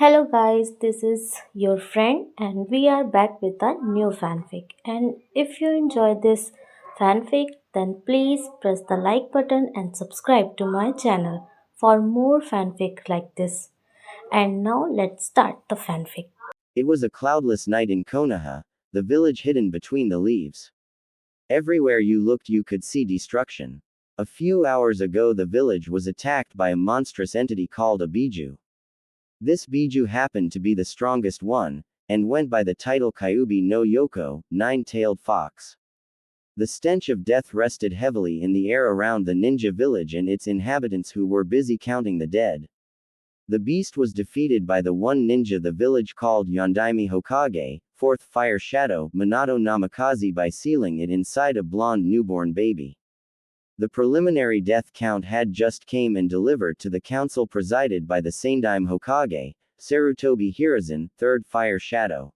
Hello guys, this is your friend and we are back with a new fanfic. And if you enjoy this fanfic, then please press the like button and subscribe to my channel for more fanfic like this. And now let's start the fanfic. It was a cloudless night in Konoha, the village hidden between the leaves. Everywhere you looked, you could see destruction. A few hours ago, the village was attacked by a monstrous entity called a Biju. This Biju happened to be the strongest one, and went by the title Kyuubi no Yoko, nine-tailed fox. The stench of death rested heavily in the air around the ninja village and its inhabitants who were busy counting the dead. The beast was defeated by the one ninja the village called Yondaime Hokage, fourth fire shadow, Minato Namikaze, by sealing it inside a blonde newborn baby. The preliminary death count had just came and delivered to the council presided by the Sandaime Hokage, Sarutobi Hiruzen, third fire shadow.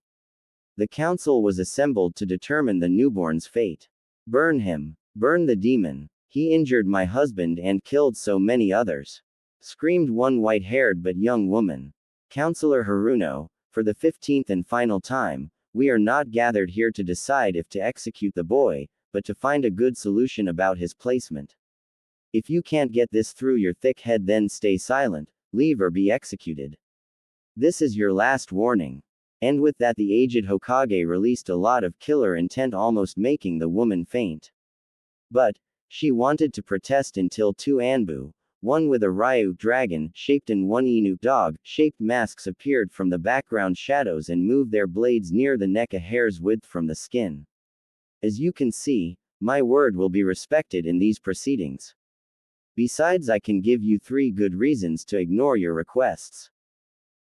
The council was assembled to determine the newborn's fate. Burn him. Burn the demon. He injured my husband and killed so many others, screamed one white-haired but young woman. Counselor Haruno, for the 15th and final time, we are not gathered here to decide if to execute the boy, but to find a good solution about his placement. If you can't get this through your thick head, then stay silent, leave or be executed. This is your last warning. And with that, the aged Hokage released a lot of killer intent, almost making the woman faint. But she wanted to protest until two Anbu, one with a Ryu dragon shaped and one Inu dog shaped masks, appeared from the background shadows and moved their blades near the neck a hair's width from the skin. As you can see, my word will be respected in these proceedings. Besides, I can give you 3 good reasons to ignore your requests.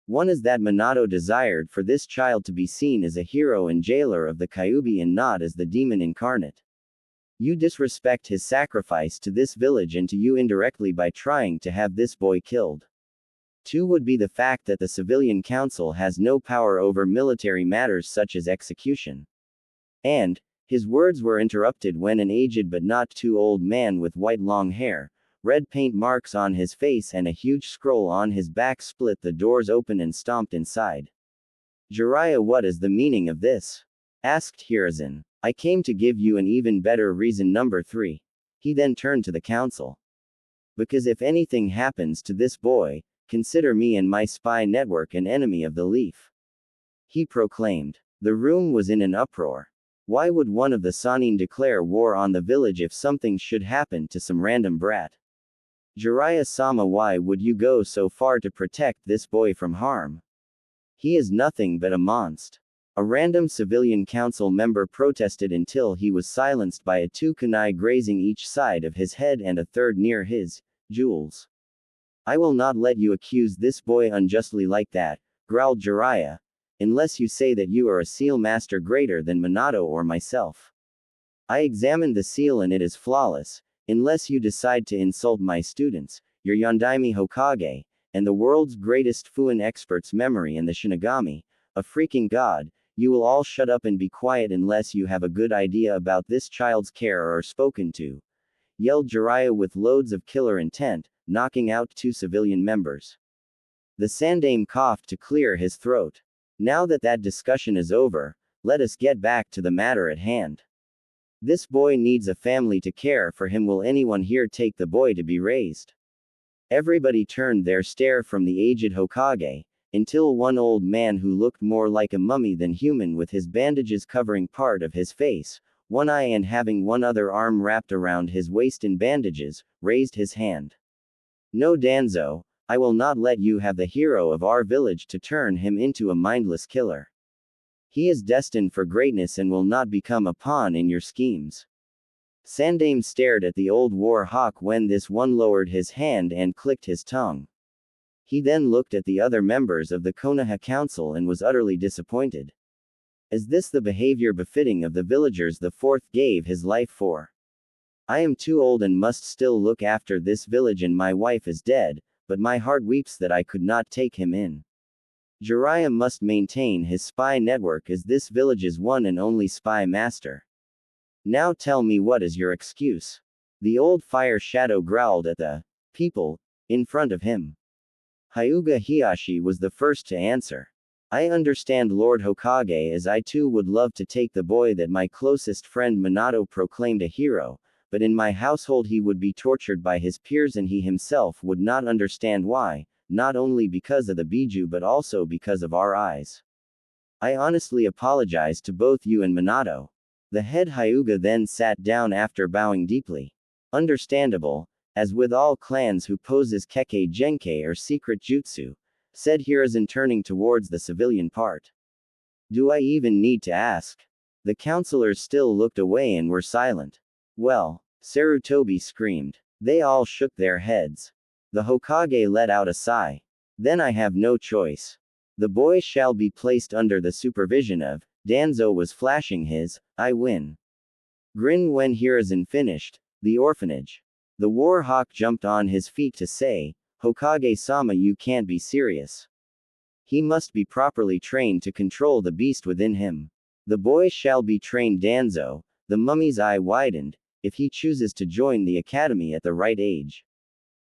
One is that Minato desired for this child to be seen as a hero and jailer of the Kyuubi and not as the demon incarnate. You disrespect his sacrifice to this village and to you indirectly by trying to have this boy killed. 2 would be the fact that the civilian council has no power over military matters such as execution. And his words were interrupted when an aged but not too old man with white long hair, red paint marks on his face and a huge scroll on his back split the doors open and stomped inside. Jiraiya, what is the meaning of this? Asked Hiruzen. I came to give you an even better reason, number 3. He then turned to the council. Because if anything happens to this boy, consider me and my spy network an enemy of the leaf. He proclaimed. The room was in an uproar. Why would one of the Sannin declare war on the village if something should happen to some random brat? Jiraiya-sama, why would you go so far to protect this boy from harm? He is nothing but a monster. A random civilian council member protested until he was silenced by a 2 kunai grazing each side of his head and a third near his jewels. I will not let you accuse this boy unjustly like that, growled Jiraiya, unless you say that you are a seal master greater than Minato or myself. I examined the seal and it is flawless, unless you decide to insult my students, your Yondaime Hokage, and the world's greatest Fuin expert's memory and the Shinigami, a freaking god. You will all shut up and be quiet unless you have a good idea about this child's care or are spoken to, yelled Jiraiya with loads of killer intent, knocking out 2 civilian members. The Sandaime coughed to clear his throat. Now that discussion is over, let us get back to the matter at hand. This boy needs a family to care for him. Will anyone here take the boy to be raised? Everybody turned their stare from the aged Hokage, until one old man who looked more like a mummy than human with his bandages covering part of his face, one eye and having one other arm wrapped around his waist in bandages, raised his hand. No, Danzo, I will not let you have the hero of our village to turn him into a mindless killer. He is destined for greatness and will not become a pawn in your schemes. Sandaime stared at the old war hawk when this one lowered his hand and clicked his tongue. He then looked at the other members of the Konoha Council and was utterly disappointed. Is this the behavior befitting of the villagers the fourth gave his life for? I am too old and must still look after this village, and my wife is dead, but my heart weeps that I could not take him in. Jiraiya must maintain his spy network as this village's one and only spy master. Now tell me, what is your excuse? The old fire shadow growled at the people in front of him. Hyuga Hiyashi was the first to answer. I understand Lord Hokage, as I too would love to take the boy that my closest friend Minato proclaimed a hero, but in my household he would be tortured by his peers and he himself would not understand why, not only because of the Biju but also because of our eyes. I honestly apologize to both you and Minato. The head Hyuga then sat down after bowing deeply. Understandable, as with all clans who poses Kekkei Genkei or secret jutsu, said Hiruzen turning towards the civilian part. Do I even need to ask? The counselors still looked away and were silent. Well, Sarutobi screamed. They all shook their heads. The Hokage let out a sigh. Then I have no choice. The boy shall be placed under the supervision of, Danzo was flashing his, I win. Grin when Hiruzen finished, the orphanage. The war hawk jumped on his feet to say, Hokage-sama, you can't be serious. He must be properly trained to control the beast within him. The boy shall be trained, Danzo. The mummy's eye widened, if he chooses to join the academy at the right age.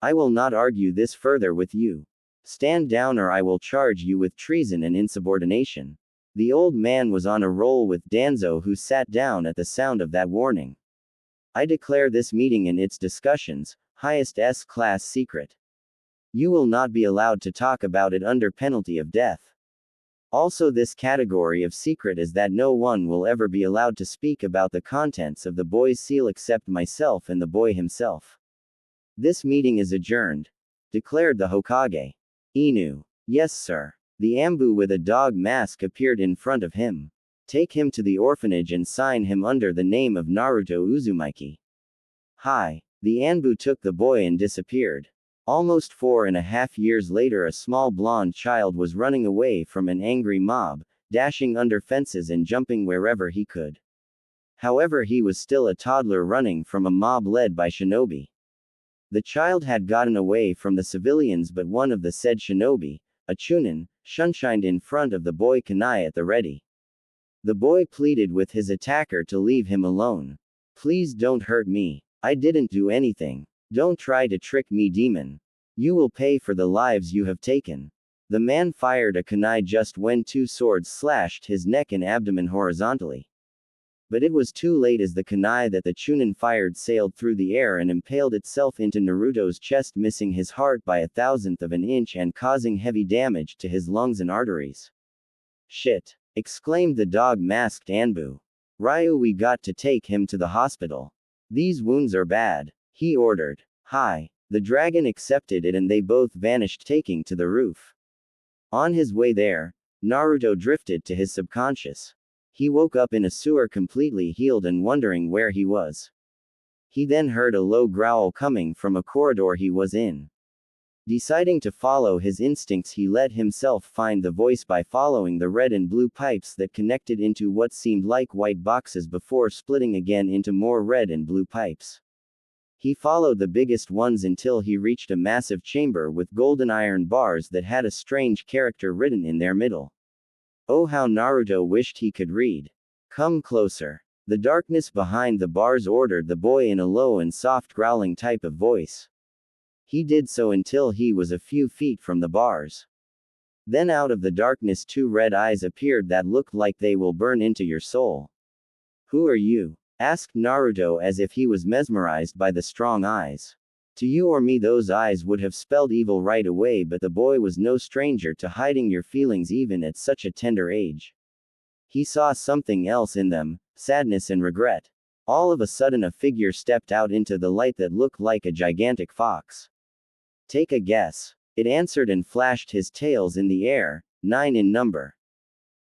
I will not argue this further with you. Stand down or I will charge you with treason and insubordination. The old man was on a roll with Danzo, who sat down at the sound of that warning. I declare this meeting and its discussions, highest S-class secret. You will not be allowed to talk about it under penalty of death. Also, this category of secret is that no one will ever be allowed to speak about the contents of the boy's seal except myself and the boy himself. This meeting is adjourned, declared the Hokage. Inu. Yes, sir. The Ambu with a dog mask appeared in front of him. Take him to the orphanage and sign him under the name of Naruto Uzumaki. Hi. The Anbu took the boy and disappeared. Almost 4.5 years later, a small blonde child was running away from an angry mob, dashing under fences and jumping wherever he could. However, he was still a toddler running from a mob led by shinobi. The child had gotten away from the civilians, but one of the said shinobi, a chunin, shunshined in front of the boy kunai at the ready. The boy pleaded with his attacker to leave him alone. Please don't hurt me. I didn't do anything. Don't try to trick me, demon. You will pay for the lives you have taken. The man fired a kunai just when two swords slashed his neck and abdomen horizontally. But it was too late, as the kunai that the chunin fired sailed through the air and impaled itself into Naruto's chest, missing his heart by 1/1000 of an inch and causing heavy damage to his lungs and arteries. Shit! Exclaimed the dog-masked Anbu. Ryu, we got to take him to the hospital. These wounds are bad, he ordered. Hi. The dragon accepted it and they both vanished, taking to the roof. On his way there, Naruto drifted to his subconscious. He woke up in a sewer completely healed and wondering where he was. He then heard a low growl coming from a corridor he was in. Deciding to follow his instincts, he let himself find the voice by following the red and blue pipes that connected into what seemed like white boxes before splitting again into more red and blue pipes. He followed the biggest ones until he reached a massive chamber with golden iron bars that had a strange character written in their middle. Oh, how Naruto wished he could read. Come closer. The darkness behind the bars ordered the boy in a low and soft growling type of voice. He did so until he was a few feet from the bars. Then out of the darkness 2 red eyes appeared that looked like they will burn into your soul. Who are you? Asked Naruto as if he was mesmerized by the strong eyes. To you or me, those eyes would have spelled evil right away, but the boy was no stranger to hiding your feelings even at such a tender age. He saw something else in them, sadness and regret. All of a sudden a figure stepped out into the light that looked like a gigantic fox. Take a guess. It answered and flashed his tails in the air, 9 in number.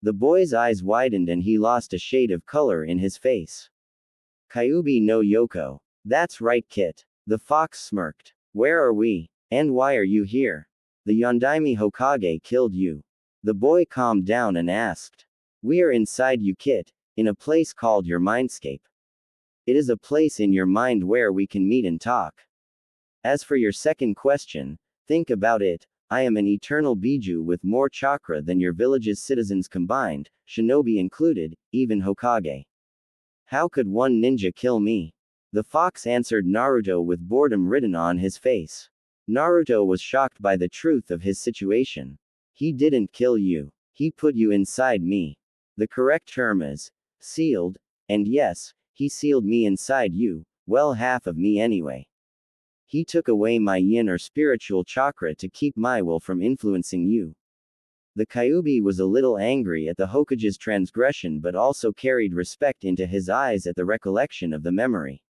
The boy's eyes widened and he lost a shade of color in his face. Kyuubi no Yoko. That's right, Kit. The fox smirked. Where are we? And why are you here? The Yondaime Hokage killed you. The boy calmed down and asked. We are inside you, Kit, in a place called your mindscape. It is a place in your mind where we can meet and talk. As for your second question, think about it. I am an eternal Biju with more chakra than your village's citizens combined, shinobi included, even Hokage. How could one ninja kill me? The fox answered Naruto with boredom written on his face. Naruto was shocked by the truth of his situation. He didn't kill you. He put you inside me. The correct term is sealed, and yes, he sealed me inside you, well, half of me anyway. He took away my yin or spiritual chakra to keep my will from influencing you. The Kyuubi was a little angry at the Hokage's transgression but also carried respect into his eyes at the recollection of the memory.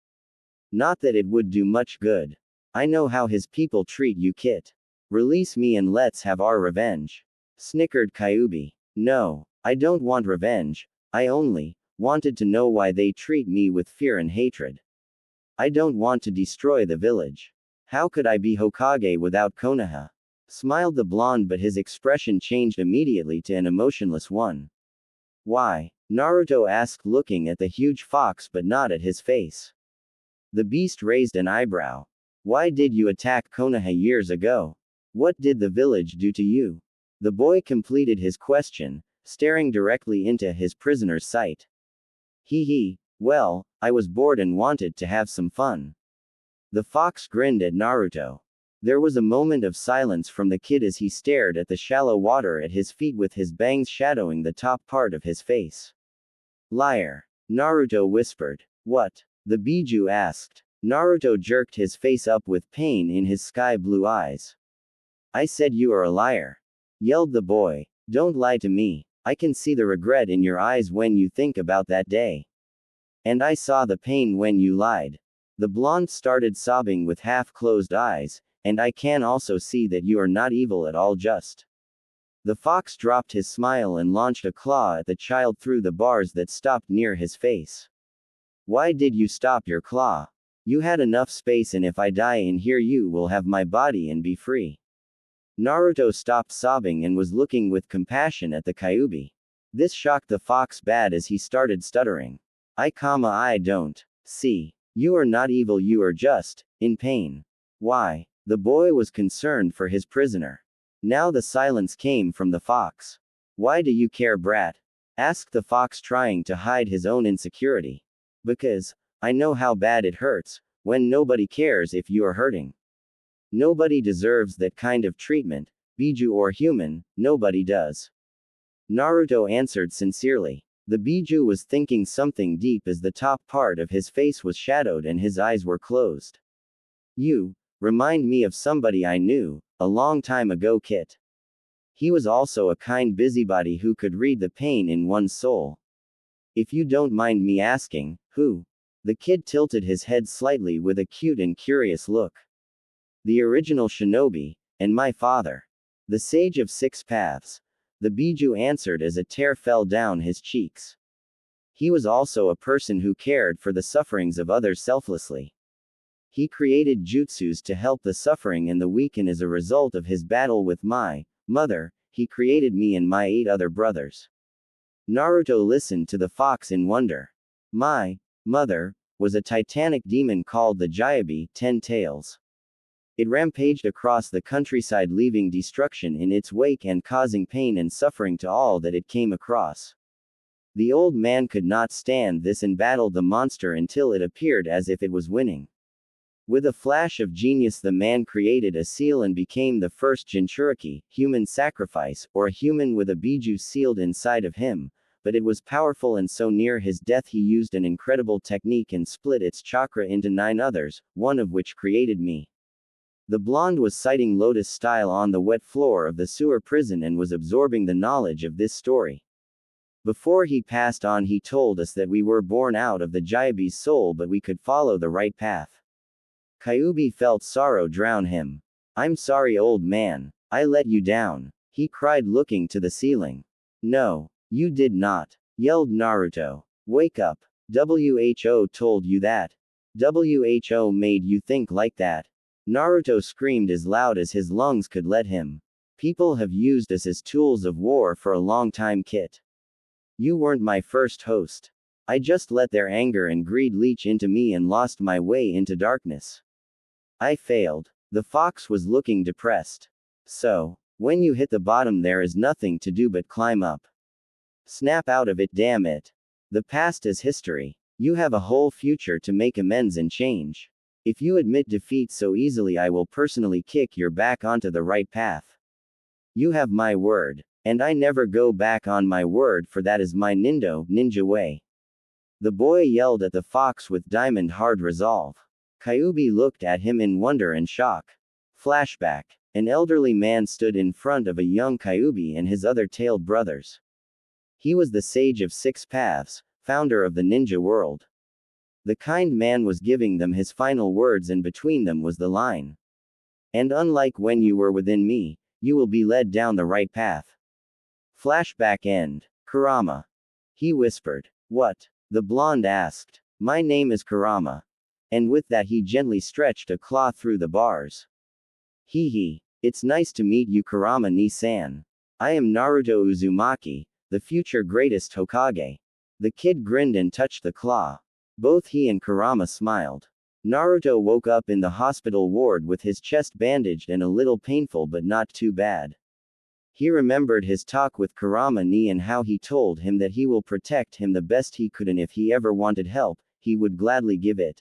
Not that it would do much good. I know how his people treat you, Kit. Release me and let's have our revenge. Snickered Kyuubi. No, I don't want revenge. I only wanted to know why they treat me with fear and hatred. I don't want to destroy the village. How could I be Hokage without Konoha? Smiled the blonde, but his expression changed immediately to an emotionless one. Why? Naruto asked, looking at the huge fox but not at his face. The beast raised an eyebrow. Why did you attack Konoha years ago? What did the village do to you? The boy completed his question, staring directly into his prisoner's sight. Well, I was bored and wanted to have some fun. The fox grinned at Naruto. There was a moment of silence from the kid as he stared at the shallow water at his feet with his bangs shadowing the top part of his face. Liar. Naruto whispered. What? The Biju asked. Naruto jerked his face up with pain in his sky blue eyes. I said you are a liar. Yelled the boy. Don't lie to me. I can see the regret in your eyes when you think about that day. And I saw the pain when you lied. The blonde started sobbing with half-closed eyes, and I can also see that you are not evil at all, just. The fox dropped his smile and launched a claw at the child through the bars that stopped near his face. Why did you stop your claw? You had enough space, and if I die in here you will have my body and be free. Naruto stopped sobbing and was looking with compassion at the Kyuubi. This shocked the fox bad as he started stuttering. I don't see. You are not evil, you are just in pain. Why? The boy was concerned for his prisoner. Now the silence came from the fox. Why do you care, brat? Asked the fox, trying to hide his own insecurity. Because I know how bad it hurts when nobody cares if you are hurting. Nobody deserves that kind of treatment, Biju or human, nobody does. Naruto answered sincerely. The Biju was thinking something deep as the top part of his face was shadowed and his eyes were closed. You remind me of somebody I knew a long time ago, Kit. He was also a kind busybody who could read the pain in one's soul. If you don't mind me asking, who? The kid tilted his head slightly with a cute and curious look. The original shinobi, and my father. The sage of six paths. The Biju answered as a tear fell down his cheeks. He was also a person who cared for the sufferings of others selflessly. He created jutsus to help the suffering and the weak, and as a result of his battle with my mother, he created me and my 8 other brothers. Naruto listened to the fox in wonder. My mother was a titanic demon called the Kyuubi, 10 tails. It rampaged across the countryside, leaving destruction in its wake and causing pain and suffering to all that it came across. The old man could not stand this and battled the monster until it appeared as if it was winning. With a flash of genius, the man created a seal and became the first Jinchuriki, human sacrifice, or a human with a Biju sealed inside of him, but it was powerful, and so near his death he used an incredible technique and split its chakra into 9 others, one of which created me. The blonde was sitting lotus style on the wet floor of the sewer prison and was absorbing the knowledge of this story. Before he passed on, he told us that we were born out of the Kyuubi's soul, but we could follow the right path. Kyuubi felt sorrow drown him. I'm sorry, old man. I let you down. He cried, looking to the ceiling. No, you did not, yelled Naruto. Wake up. WHO told you that. WHO made you think like that. Naruto screamed as loud as his lungs could let him. People have used us as tools of war for a long time, Kit. You weren't my first host. I just let their anger and greed leach into me and lost my way into darkness. I failed. The fox was looking depressed. So, when you hit the bottom, there is nothing to do but climb up. Snap out of it, damn it. The past is history. You have a whole future to make amends and change. If you admit defeat so easily, I will personally kick your back onto the right path. You have my word. And I never go back on my word, for that is my ninja way. The boy yelled at the fox with diamond hard resolve. Kyuubi looked at him in wonder and shock. Flashback. An elderly man stood in front of a young Kyuubi and his other tailed brothers. He was the sage of 6 paths, founder of the ninja world. The kind man was giving them his final words, and between them was the line. And unlike when you were within me, you will be led down the right path. Flashback end. Kurama. He whispered. What? The blonde asked. My name is Kurama. And with that he gently stretched a claw through the bars. Hee hee. It's nice to meet you, Kurama ni-san. I am Naruto Uzumaki, the future greatest Hokage. The kid grinned and touched the claw. Both he and Kurama smiled. Naruto woke up in the hospital ward with his chest bandaged and a little painful, but not too bad. He remembered his talk with Kurama ni and how he told him that he will protect him the best he could, and if he ever wanted help, he would gladly give it.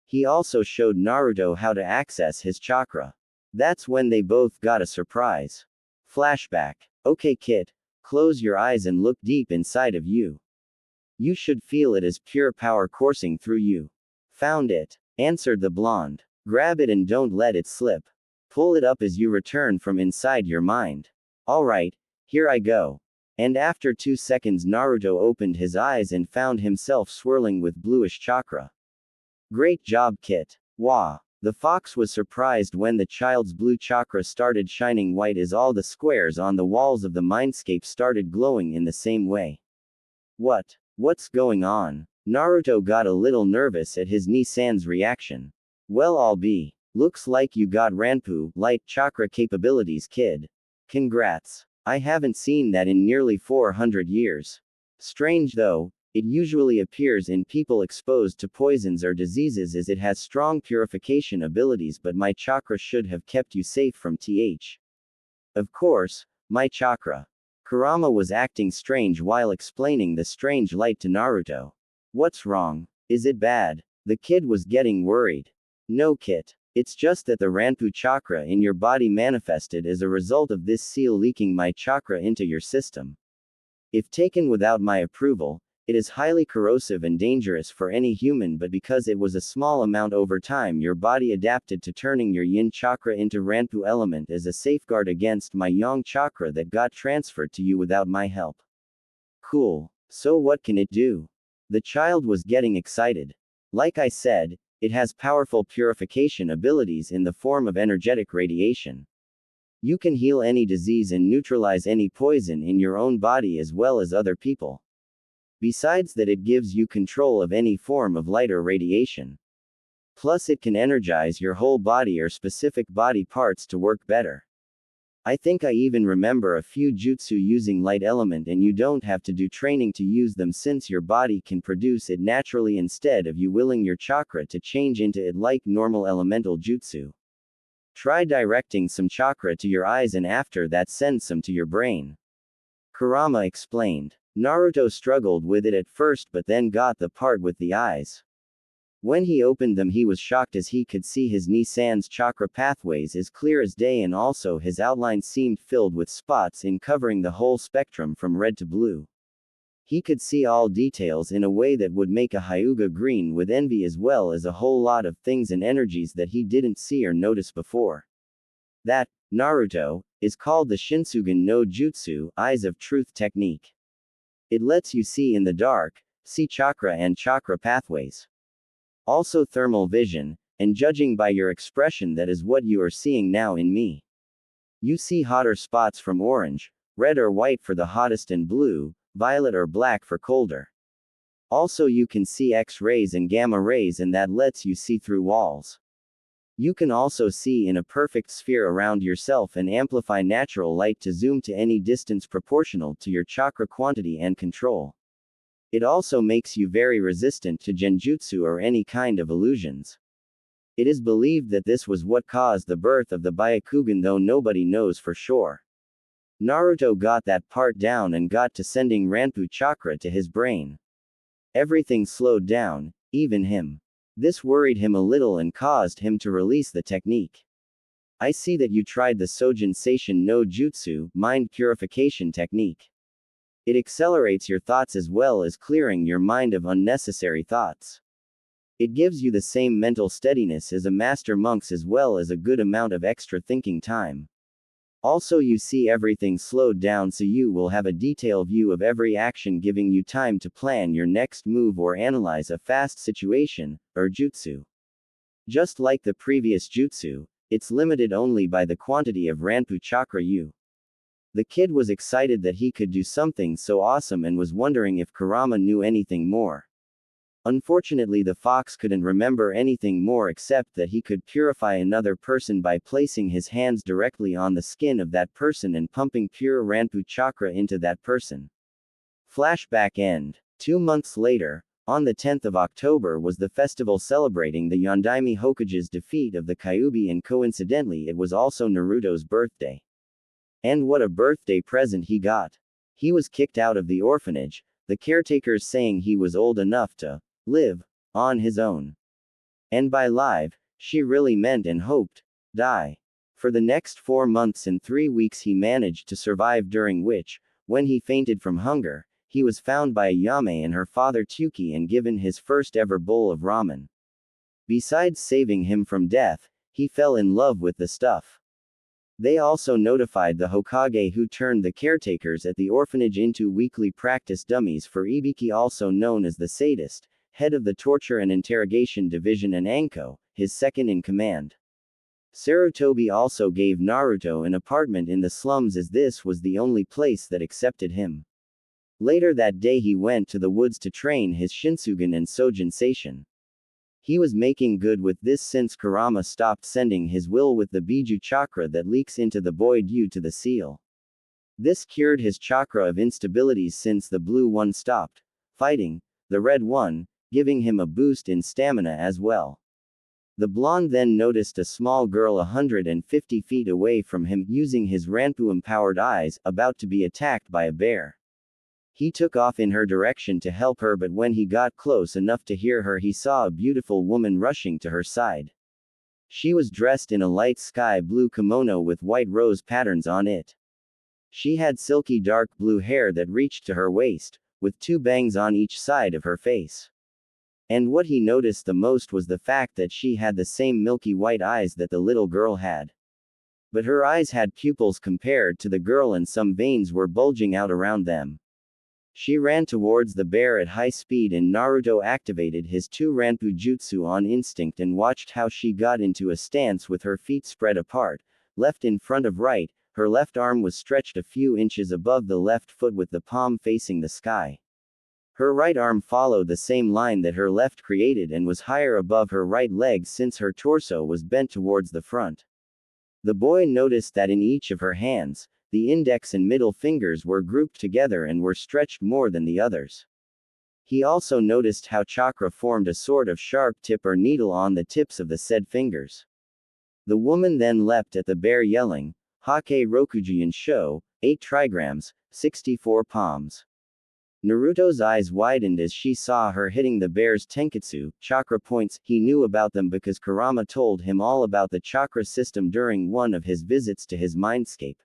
He also showed Naruto how to access his chakra. That's when they both got a surprise. Flashback. Okay kid, close your eyes and look deep inside of you. You should feel it as pure power coursing through you. Found it, answered the blonde. Grab it and don't let it slip. Pull it up as you return from inside your mind. Alright, here I go. And after 2 seconds Naruto opened his eyes and found himself swirling with bluish chakra. Great job kid. Wah. The fox was surprised when the child's blue chakra started shining white as all the squares on the walls of the mindscape started glowing in the same way. What's going on? Naruto got a little nervous at his ni-san's reaction. Well, I'll be. Looks like you got Ranpu, light chakra capabilities kid. Congrats. I haven't seen that in nearly 400 years. Strange though, it usually appears in people exposed to poisons or diseases as it has strong purification abilities, but my chakra should have kept you safe from th. Of course, my chakra. Kurama was acting strange while explaining the strange light to Naruto. What's wrong? Is it bad? The kid was getting worried. No kid. It's just that the Ranpu chakra in your body manifested as a result of this seal leaking my chakra into your system. If taken without my approval, it is highly corrosive and dangerous for any human, but because it was a small amount over time, your body adapted to turning your yin chakra into Ranpu element as a safeguard against my yang chakra that got transferred to you without my help. Cool. So what can it do? The child was getting excited. Like I said, it has powerful purification abilities in the form of energetic radiation. You can heal any disease and neutralize any poison in your own body as well as other people. Besides that, it gives you control of any form of light or radiation. Plus it can energize your whole body or specific body parts to work better. I think I even remember a few jutsu using light element, and you don't have to do training to use them since your body can produce it naturally instead of you willing your chakra to change into it like normal elemental jutsu. Try directing some chakra to your eyes and after that send some to your brain. Kurama explained. Naruto struggled with it at first but then got the part with the eyes. When he opened them he was shocked as he could see his ni-san's chakra pathways as clear as day, and also his outline seemed filled with spots in covering the whole spectrum from red to blue. He could see all details in a way that would make a Hyuga green with envy, as well as a whole lot of things and energies that he didn't see or notice before. That, Naruto, is called the Shinsugen no Jutsu, Eyes of Truth technique. It lets you see in the dark, see chakra and chakra pathways. Also thermal vision, and judging by your expression, that is what you are seeing now in me. You see hotter spots from orange, red or white for the hottest, and blue, violet or black for colder. Also you can see X-rays and gamma rays, and that lets you see through walls. You can also see in a perfect sphere around yourself and amplify natural light to zoom to any distance proportional to your chakra quantity and control. It also makes you very resistant to genjutsu or any kind of illusions. It is believed that this was what caused the birth of the Byakugan, though nobody knows for sure. Naruto got that part down and got to sending Ranpu chakra to his brain. Everything slowed down, even him. This worried him a little and caused him to release the technique. I see that you tried the Sojin Seishin no Jutsu, mind purification technique. It accelerates your thoughts as well as clearing your mind of unnecessary thoughts. It gives you the same mental steadiness as a master monk's as well as a good amount of extra thinking time. Also, you see everything slowed down so you will have a detailed view of every action, giving you time to plan your next move or analyze a fast situation, or jutsu. Just like the previous jutsu, it's limited only by the quantity of Ranpu chakra you. The kid was excited that he could do something so awesome and was wondering if Kurama knew anything more. Unfortunately, the fox couldn't remember anything more except that he could purify another person by placing his hands directly on the skin of that person and pumping pure Ranpu chakra into that person. Flashback end. 2 months later, on the 10th of October was the festival celebrating the Yondaime Hokage's defeat of the Kyuubi, and coincidentally it was also Naruto's birthday. And what a birthday present he got. He was kicked out of the orphanage, the caretakers saying he was old enough to live on his own. And by live, she really meant and hoped die. For the next 4 months and 3 weeks he managed to survive, during which, when he fainted from hunger, he was found by Ayame and her father Tsuki and given his first ever bowl of ramen. Besides saving him from death, he fell in love with the stuff. They also notified the Hokage, who turned the caretakers at the orphanage into weekly practice dummies for Ibiki, also known as the sadist, head of the torture and interrogation division, and Anko, his second in command. Sarutobi also gave Naruto an apartment in the slums, as this was the only place that accepted him. Later that day he went to the woods to train his Shinsugen and Sojin Seishin. He was making good with this since Kurama stopped sending his will with the Biju chakra that leaks into the boy due to the seal. This cured his chakra of instabilities since the blue one stopped fighting the red one, giving him a boost in stamina as well. The blonde then noticed a small girl 150 feet away from him, using his Ranpu-empowered eyes, about to be attacked by a bear. He took off in her direction to help her, but when he got close enough to hear her, he saw a beautiful woman rushing to her side. She was dressed in a light sky blue kimono with white rose patterns on it. She had silky dark blue hair that reached to her waist, with 2 bangs on each side of her face. And what he noticed the most was the fact that she had the same milky white eyes that the little girl had. But her eyes had pupils compared to the girl, and some veins were bulging out around them. She ran towards the bear at high speed, and Naruto activated his 2 Ranpu jutsu on instinct and watched how she got into a stance with her feet spread apart, left in front of right. Her left arm was stretched a few inches above the left foot with the palm facing the sky. Her right arm followed the same line that her left created and was higher above her right leg since her torso was bent towards the front. The boy noticed that in each of her hands, the index and middle fingers were grouped together and were stretched more than the others. He also noticed how chakra formed a sort of sharp tip or needle on the tips of the said fingers. The woman then leapt at the bear, yelling, "Hake Rokujian Sho, 8 trigrams, 64 palms." Naruto's eyes widened as she saw her hitting the bear's tenketsu, chakra points. He knew about them because Kurama told him all about the chakra system during one of his visits to his mindscape.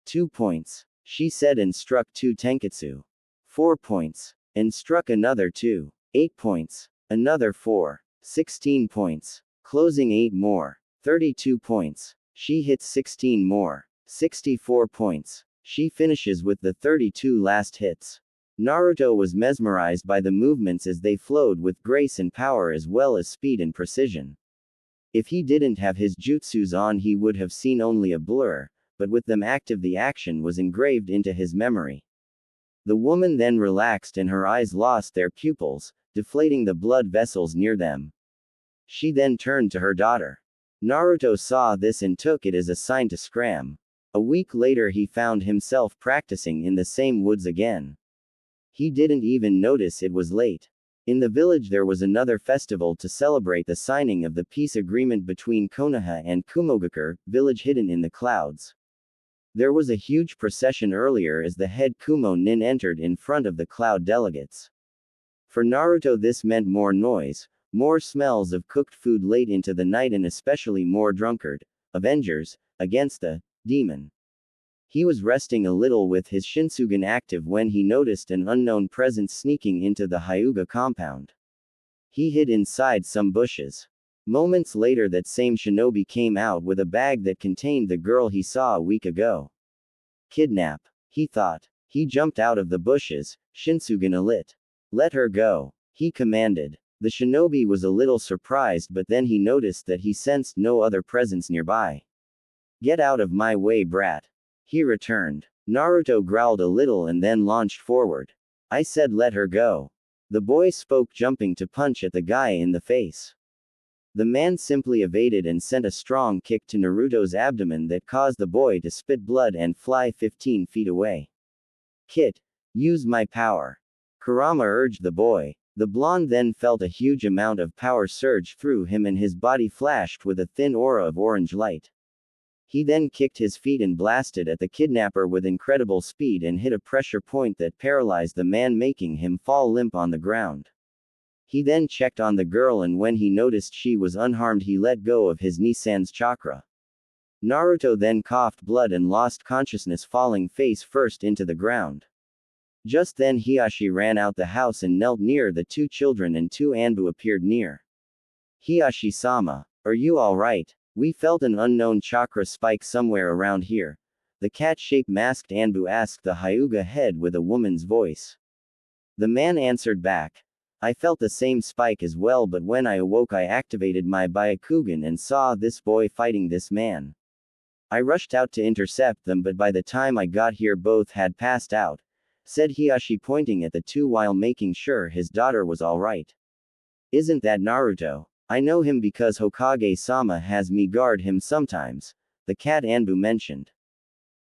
2 points, she said, and struck 2 tenketsu. 4 points, and struck another 2. 8 points, another 4. 16 points, closing 8 more. 32 points, she hits 16 more. 64 points, she finishes with the 32 last hits. Naruto was mesmerized by the movements as they flowed with grace and power as well as speed and precision. If he didn't have his jutsus on, he would have seen only a blur, but with them active the action was engraved into his memory. The woman then relaxed and her eyes lost their pupils, deflating the blood vessels near them. She then turned to her daughter. Naruto saw this and took it as a sign to scram. A week later he found himself practicing in the same woods again. He didn't even notice it was late. In the village there was another festival to celebrate the signing of the peace agreement between Konoha and Kumogakure, village hidden in the clouds. There was a huge procession earlier as the head Kumo nin entered in front of the cloud delegates. For Naruto this meant more noise, More smells of cooked food late into the night and especially more drunkard Avengers against the demon. He was resting a little with his Shinsugen active when he noticed an unknown presence sneaking into the Hyuga compound. He hid inside some bushes. Moments later, that same shinobi came out with a bag that contained the girl he saw a week ago. Kidnap, he thought. He jumped out of the bushes, Shinsugen alit. Let her go, he commanded. The shinobi was a little surprised, but then he noticed that he sensed no other presence nearby. Get out of my way, brat. He returned. Naruto growled a little and then launched forward. I said let her go. The boy spoke, jumping to punch at the guy in the face. The man simply evaded and sent a strong kick to Naruto's abdomen that caused the boy to spit blood and fly 15 feet away. Kit, use my power. Kurama urged the boy. The blonde then felt a huge amount of power surge through him and his body flashed with a thin aura of orange light. He then kicked his feet and blasted at the kidnapper with incredible speed and hit a pressure point that paralyzed the man, making him fall limp on the ground. He then checked on the girl, and when he noticed she was unharmed, he let go of his Nissan's chakra. Naruto then coughed blood and lost consciousness, falling face first into the ground. Just then Hiyashi ran out the house and knelt near the two children, and two Anbu appeared near. Hiyashi-sama, are you alright? We felt an unknown chakra spike somewhere around here. The cat-shaped masked Anbu asked the Hyuga head with a woman's voice. The man answered back. I felt the same spike as well, but when I awoke I activated my Byakugan and saw this boy fighting this man. I rushed out to intercept them, but by the time I got here both had passed out, said Hiyashi, pointing at the two while making sure his daughter was alright. Isn't that Naruto? I know him because Hokage-sama has me guard him sometimes, the cat Anbu mentioned.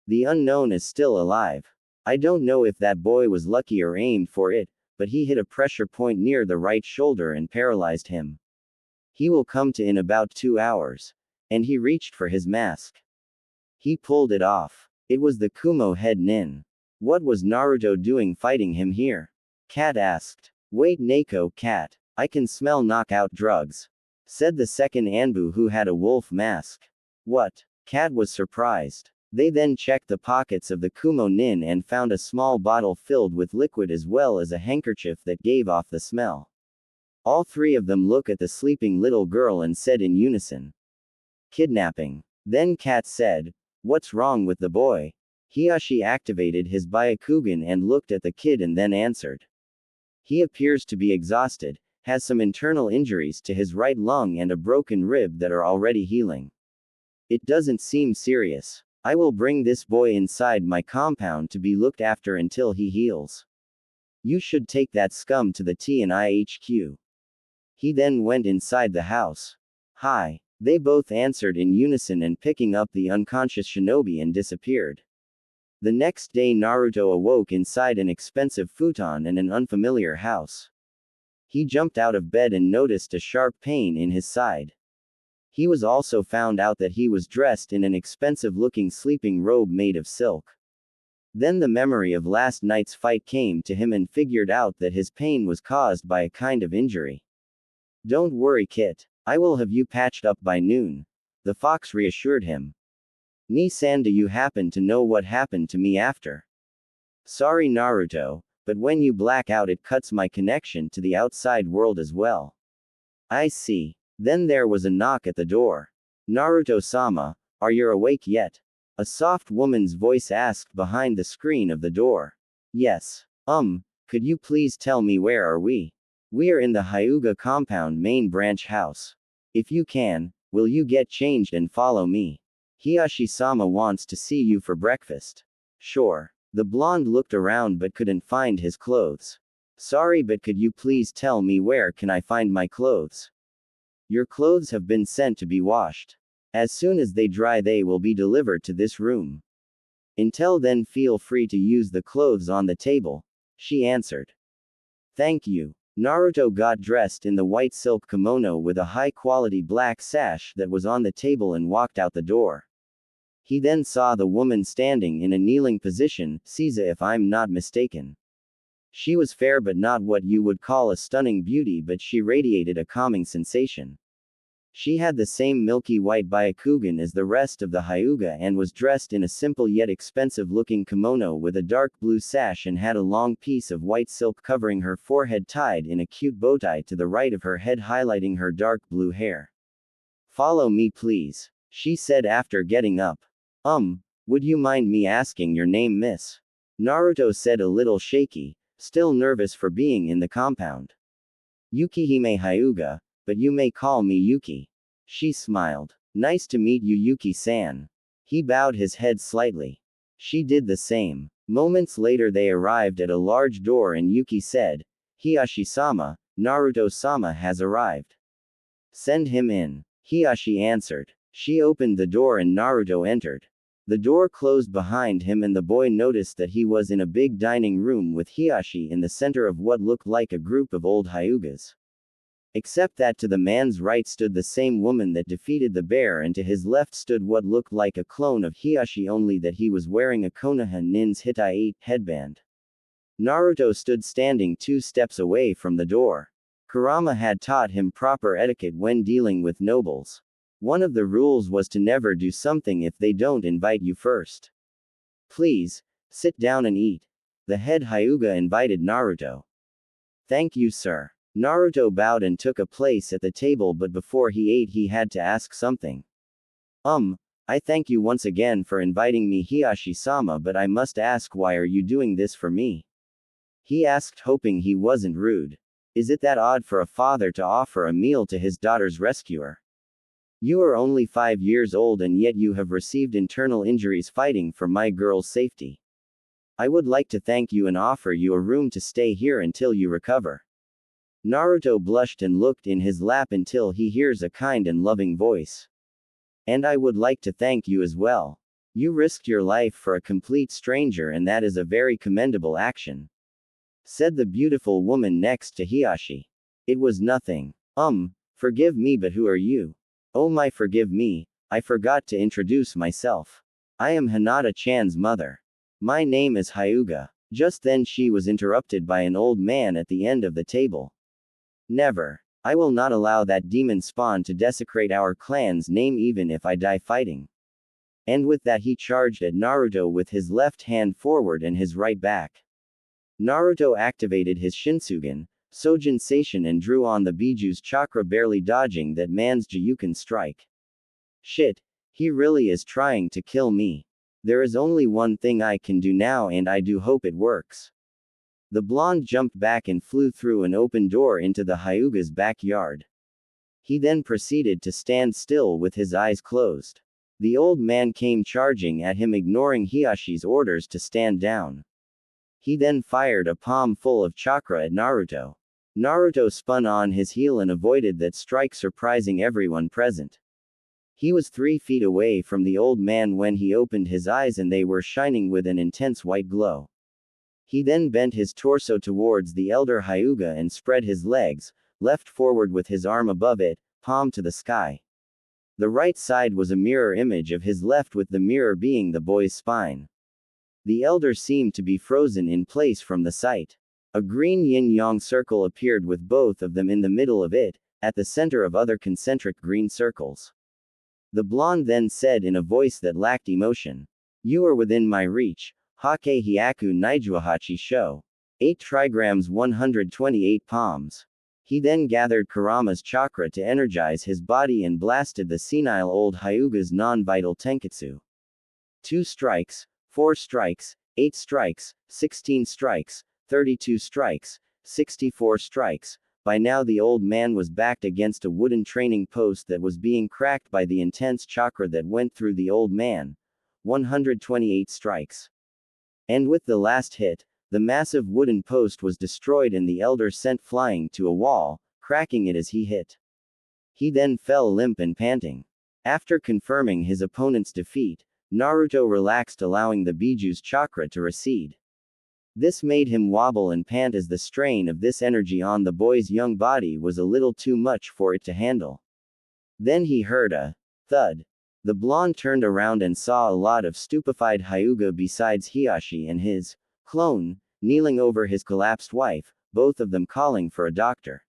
The unknown is still alive. I don't know if that boy was lucky or aimed for it, but he hit a pressure point near the right shoulder and paralyzed him. He will come to in about 2 hours. And he reached for his mask. He pulled it off. It was the Kumo head nin. What was Naruto doing fighting him here? Cat asked. Wait, Neko, cat. I can smell knockout drugs, said the second Anbu who had a wolf mask. What? Cat was surprised. They then checked the pockets of the Kumo nin and found a small bottle filled with liquid as well as a handkerchief that gave off the smell. All three of them looked at the sleeping little girl and said in unison. Kidnapping. Then Cat said, what's wrong with the boy? Hiyashi activated his Byakugan and looked at the kid and then answered. He appears to be exhausted, has some internal injuries to his right lung and a broken rib that are already healing. It doesn't seem serious. I will bring this boy inside my compound to be looked after until he heals. You should take that scum to the TNIHQ. He then went inside the house. Hi. They both answered in unison and picking up the unconscious shinobi and disappeared. The next day Naruto awoke inside an expensive futon in an unfamiliar house. He jumped out of bed and noticed a sharp pain in his side. He was also found out that he was dressed in an expensive-looking sleeping robe made of silk. Then the memory of last night's fight came to him and figured out that his pain was caused by a kind of injury. Don't worry, Kit. I will have you patched up by noon. The fox reassured him. Ni-san, do you happen to know what happened to me after? Sorry, Naruto, but when you black out it cuts my connection to the outside world as well. I see. Then there was a knock at the door. Naruto-sama, are you awake yet? A soft woman's voice asked behind the screen of the door. Yes. Could you please tell me where are we? We are in the Hyuga compound main branch house. If you can, will you get changed and follow me? Hiyashi-sama wants to see you for breakfast. Sure. The blonde looked around but couldn't find his clothes. Sorry, but could you please tell me where can I find my clothes? Your clothes have been sent to be washed. As soon as they dry they will be delivered to this room. Until then feel free to use the clothes on the table, she answered. Thank you. Naruto got dressed in the white silk kimono with a high-quality black sash that was on the table and walked out the door. He then saw the woman standing in a kneeling position, Caesar if I'm not mistaken. She was fair but not what you would call a stunning beauty, but she radiated a calming sensation. She had the same milky white byakugan as the rest of the Hyuga and was dressed in a simple yet expensive-looking kimono with a dark blue sash and had a long piece of white silk covering her forehead tied in a cute bow tie to the right of her head highlighting her dark blue hair. "Follow me please," she said after getting up. Would you mind me asking your name, miss?" Naruto said, a little shaky, still nervous for being in the compound. "Yukihime Hyuga, but you may call me Yuki." She smiled. "Nice to meet you, Yuki-san." He bowed his head slightly. She did the same. Moments later they arrived at a large door and Yuki said, "Hiyashi-sama, Naruto-sama has arrived. Send him in." Hiyashi answered. She opened the door and Naruto entered. The door closed behind him and the boy noticed that he was in a big dining room with Hiyashi in the center of what looked like a group of old Hyugas. Except that to the man's right stood the same woman that defeated the bear and to his left stood what looked like a clone of Hiyashi, only that he was wearing a Konoha nin's Hitai 8 headband. Naruto stood standing 2 steps away from the door. Kurama had taught him proper etiquette when dealing with nobles. One of the rules was to never do something if they don't invite you first. "Please, sit down and eat." The head Hyuga invited Naruto. "Thank you, sir." Naruto bowed and took a place at the table, but before he ate he had to ask something. I thank you once again for inviting me, Hiyashi-sama, but I must ask, why are you doing this for me?" He asked, hoping he wasn't rude. "Is it that odd for a father to offer a meal to his daughter's rescuer? You are only 5 years old and yet you have received internal injuries fighting for my girl's safety. I would like to thank you and offer you a room to stay here until you recover." Naruto blushed and looked in his lap until he hears a kind and loving voice. "And I would like to thank you as well. You risked your life for a complete stranger and that is a very commendable action," said the beautiful woman next to Hiyashi. "It was nothing. Forgive me, but who are you?" "Oh my, forgive me, I forgot to introduce myself. I am Hinata-chan's mother. My name is Hyuga." Just then she was interrupted by an old man at the end of the table. "Never. I will not allow that demon spawn to desecrate our clan's name even if I die fighting." And with that he charged at Naruto with his left hand forward and his right back. Naruto activated his Shinsugen, Sojin Seishin, and drew on the Biju's chakra, barely dodging that man's Juyuken strike. "Shit, he really is trying to kill me. There is only one thing I can do now and I do hope it works." The blonde jumped back and flew through an open door into the Hyuga's backyard. He then proceeded to stand still with his eyes closed. The old man came charging at him, ignoring Hiyashi's orders to stand down. He then fired a palm full of chakra at Naruto. Naruto spun on his heel and avoided that strike, surprising everyone present. He was 3 feet away from the old man when he opened his eyes and they were shining with an intense white glow. He then bent his torso towards the elder Hyuga and spread his legs, left forward with his arm above it, palm to the sky. The right side was a mirror image of his left, with the mirror being the boy's spine. The elder seemed to be frozen in place from the sight. A green yin-yang circle appeared with both of them in the middle of it, at the center of other concentric green circles. The blonde then said in a voice that lacked emotion, "You are within my reach. Hake Hyaku Nijuahachi Sho. 8 trigrams 128 palms." He then gathered Kurama's chakra to energize his body and blasted the senile old Hyuga's non-vital tenketsu. 2 strikes, 4 strikes, 8 strikes, 16 strikes, 32 strikes, 64 strikes. By now the old man was backed against a wooden training post that was being cracked by the intense chakra that went through the old man. 128 strikes. And with the last hit, the massive wooden post was destroyed and the elder sent flying to a wall, cracking it as he hit. He then fell limp and panting. After confirming his opponent's defeat, Naruto relaxed, allowing the Biju's chakra to recede. This made him wobble and pant as the strain of this energy on the boy's young body was a little too much for it to handle. Then he heard a thud. The blonde turned around and saw a lot of stupefied Hyuga besides Hiyashi and his clone, kneeling over his collapsed wife, both of them calling for a doctor.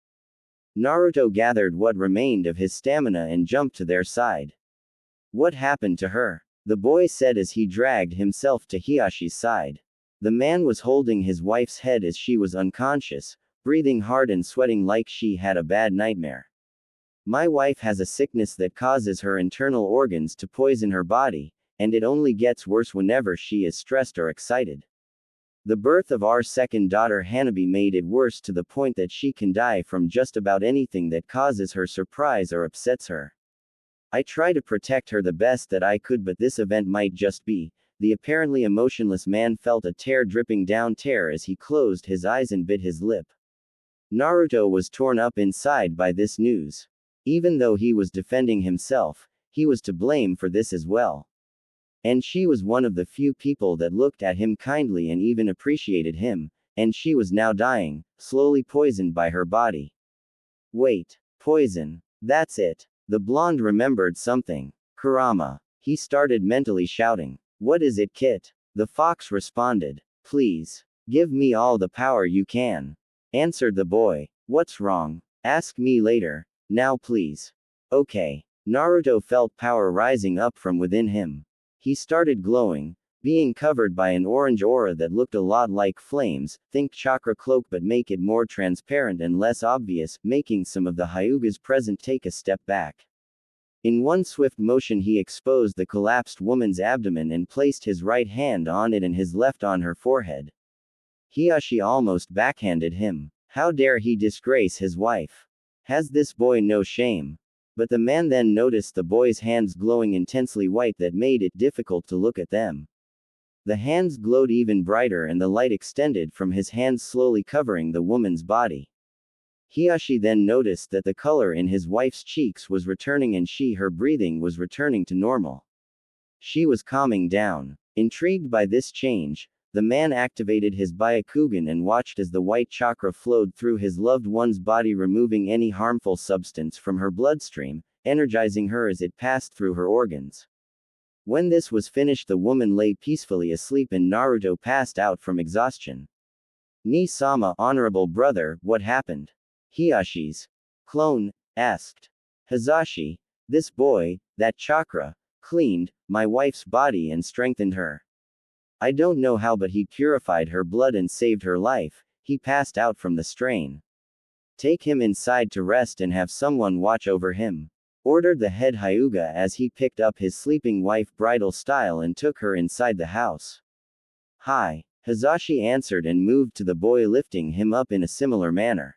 Naruto gathered what remained of his stamina and jumped to their side. What happened to her? The boy said as he dragged himself to Hiyashi's side. The man was holding his wife's head as she was unconscious, breathing hard and sweating like she had a bad nightmare. My wife has a sickness that causes her internal organs to poison her body, and it only gets worse whenever she is stressed or excited. The birth of our second daughter Hanabi made it worse to the point that she can die from just about anything that causes her surprise or upsets her. I try to protect her the best that I could, but this event might just be. The apparently emotionless man felt a tear dripping down tear as he closed his eyes and bit his lip. Naruto was torn up inside by this news. Even though he was defending himself, he was to blame for this as well. And she was one of the few people that looked at him kindly and even appreciated him, and she was now dying, slowly poisoned by her body. Wait, poison. That's it. The blonde remembered something. Kurama. He started mentally shouting. What is it, Kit? The fox responded. Please. Give me all the power you can. Answered the boy. What's wrong? Ask me later. Now please. Okay. Naruto felt power rising up from within him. He started glowing, being covered by an orange aura that looked a lot like flames. Think chakra cloak, but make it more transparent and less obvious, making some of the Hyugas present take a step back. In one swift motion he exposed the collapsed woman's abdomen and placed his right hand on it and his left on her forehead. Hiyashi almost backhanded him. How dare he disgrace his wife? Has this boy no shame? But the man then noticed the boy's hands glowing intensely white that made it difficult to look at them. The hands glowed even brighter and the light extended from his hands, slowly covering the woman's body. Hiyashi then noticed that the color in his wife's cheeks was returning and her breathing was returning to normal. She was calming down. Intrigued by this change, the man activated his Byakugan and watched as the white chakra flowed through his loved one's body, removing any harmful substance from her bloodstream, energizing her as it passed through her organs. When this was finished, the woman lay peacefully asleep and Naruto passed out from exhaustion. Ni-sama, honorable brother, what happened? Hiyashi's clone asked. Hazashi, this boy, that chakra, cleaned my wife's body and strengthened her. I don't know how, but he purified her blood and saved her life. He passed out from the strain. Take him inside to rest and have someone watch over him, ordered the head Hyuga as he picked up his sleeping wife bridal style and took her inside the house. Hi, Hazashi answered and moved to the boy, lifting him up in a similar manner.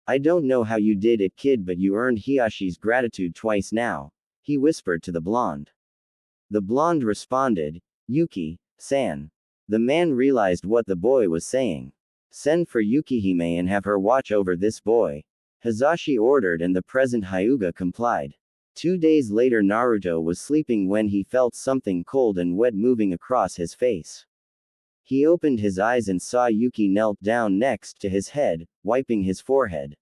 I don't know how you did it, kid, but you earned Hiyashi's gratitude twice now, he whispered to the blonde. The blonde responded, Yuki-san. The man realized what the boy was saying. Send for Yukihime and have her watch over this boy, Hazashi ordered, and the present Hyuga complied. 2 days later, Naruto was sleeping when he felt something cold and wet moving across his face. He opened his eyes and saw Yuki knelt down next to his head, wiping his forehead.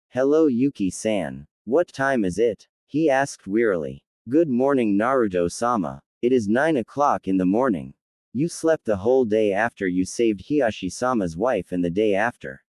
Hello, Yuki-san. What time is it? He asked wearily. Good morning, Naruto-sama. It is 9 o'clock in the morning. You slept the whole day after you saved Hiyashi-sama's wife and the day after.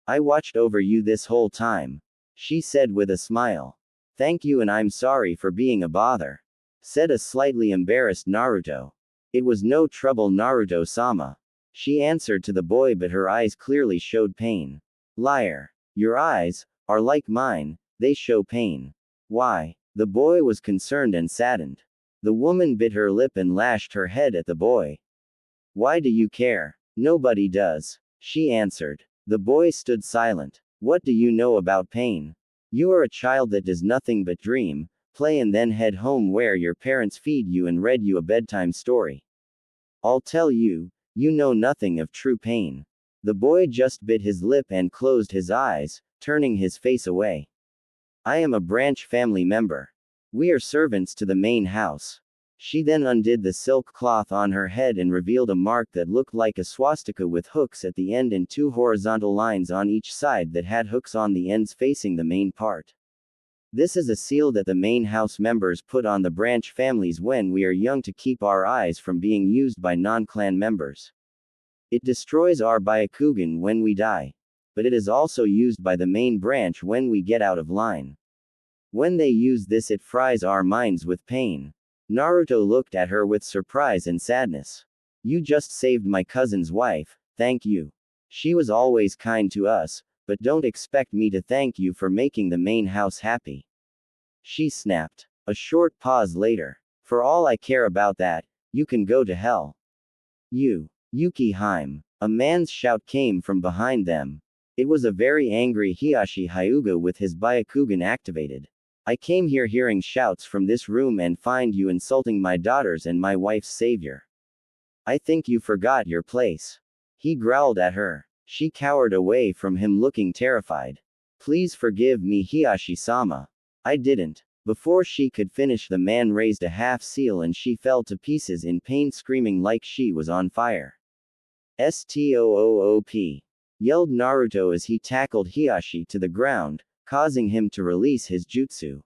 I watched over you this whole time, she said with a smile. Thank you, and I'm sorry for being a bother, said a slightly embarrassed Naruto. It was no trouble, Naruto-sama, she answered to the boy, but her eyes clearly showed pain. Liar. Your eyes are like mine, they show pain. Why? The boy was concerned and saddened. The woman bit her lip and lashed her head at the boy. Why do you care? Nobody does, she answered. The boy stood silent. What do you know about pain? You are a child that does nothing but dream, play, and then head home where your parents feed you and read you a bedtime story. I'll tell you, you know nothing of true pain. The boy just bit his lip and closed his eyes, turning his face away. I am a branch family member. We are servants to the main house. She then undid the silk cloth on her head and revealed a mark that looked like a swastika with hooks at the end and 2 horizontal lines on each side that had hooks on the ends facing the main part. This is a seal that the main house members put on the branch families when we are young to keep our eyes from being used by non-clan members. It destroys our Byakugan when we die. But it is also used by the main branch when we get out of line. When they use this, it fries our minds with pain. Naruto looked at her with surprise and sadness. You just saved my cousin's wife, thank you. She was always kind to us, but don't expect me to thank you for making the main house happy. She snapped. A short pause later. For all I care about that, you can go to hell. Yuki Haim. A man's shout came from behind them. It was a very angry Hiashi Hyuga with his Byakugan activated. I came here hearing shouts from this room and find you insulting my daughters and my wife's savior. I think you forgot your place. He growled at her. She cowered away from him looking terrified. Please forgive me, Hiashi-sama. I didn't. Before she could finish, the man raised a half seal and she fell to pieces in pain, screaming like she was on fire. Stoop! Yelled Naruto as he tackled Hiashi to the ground, causing him to release his jutsu.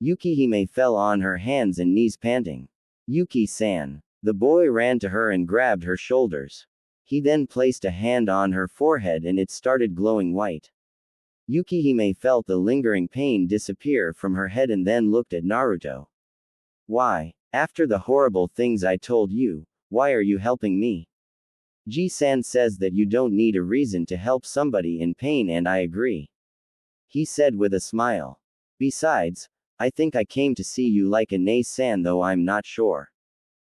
Yukihime fell on her hands and knees panting. Yuki-san. The boy ran to her and grabbed her shoulders. He then placed a hand on her forehead and it started glowing white. Yukihime felt the lingering pain disappear from her head and then looked at Naruto. Why? After the horrible things I told you, why are you helping me? Ji-san says that you don't need a reason to help somebody in pain, and I agree. He said with a smile. Besides, I think I came to see you like Ine-san, though I'm not sure.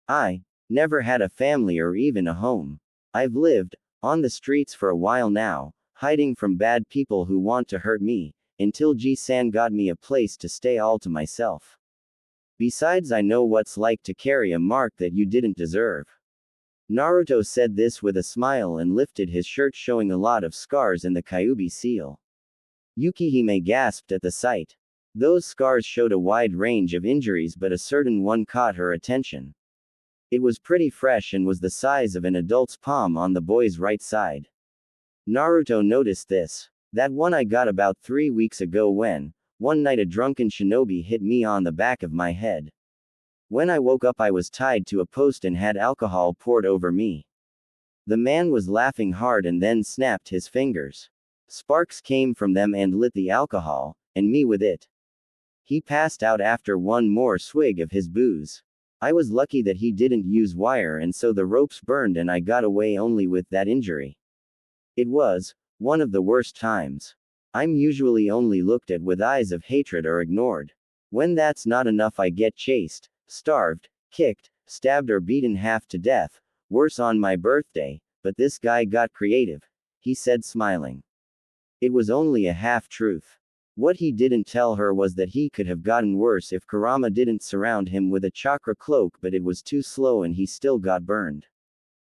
I never had a family or even a home. I've lived on the streets for a while now, hiding from bad people who want to hurt me, until Ji-san got me a place to stay all to myself. Besides, I know what's like to carry a mark that you didn't deserve. Naruto said this with a smile and lifted his shirt, showing a lot of scars and the kyuubi seal. Yukihime gasped at the sight. Those scars showed a wide range of injuries, but a certain one caught her attention. It was pretty fresh and was the size of an adult's palm on the boy's right side. Naruto noticed this. That one I got about 3 weeks ago when, one night, a drunken shinobi hit me on the back of my head. When I woke up, I was tied to a post and had alcohol poured over me. The man was laughing hard and then snapped his fingers. Sparks came from them and lit the alcohol, and me with it. He passed out after one more swig of his booze. I was lucky that he didn't use wire, and so the ropes burned and I got away only with that injury. It was one of the worst times. I'm usually only looked at with eyes of hatred or ignored. When that's not enough, I get chased, starved, kicked, stabbed, or beaten half to death, worse on my birthday, but this guy got creative, he said, smiling. It was only a half-truth. What he didn't tell her was that he could have gotten worse if Kurama didn't surround him with a chakra cloak, but it was too slow and he still got burned.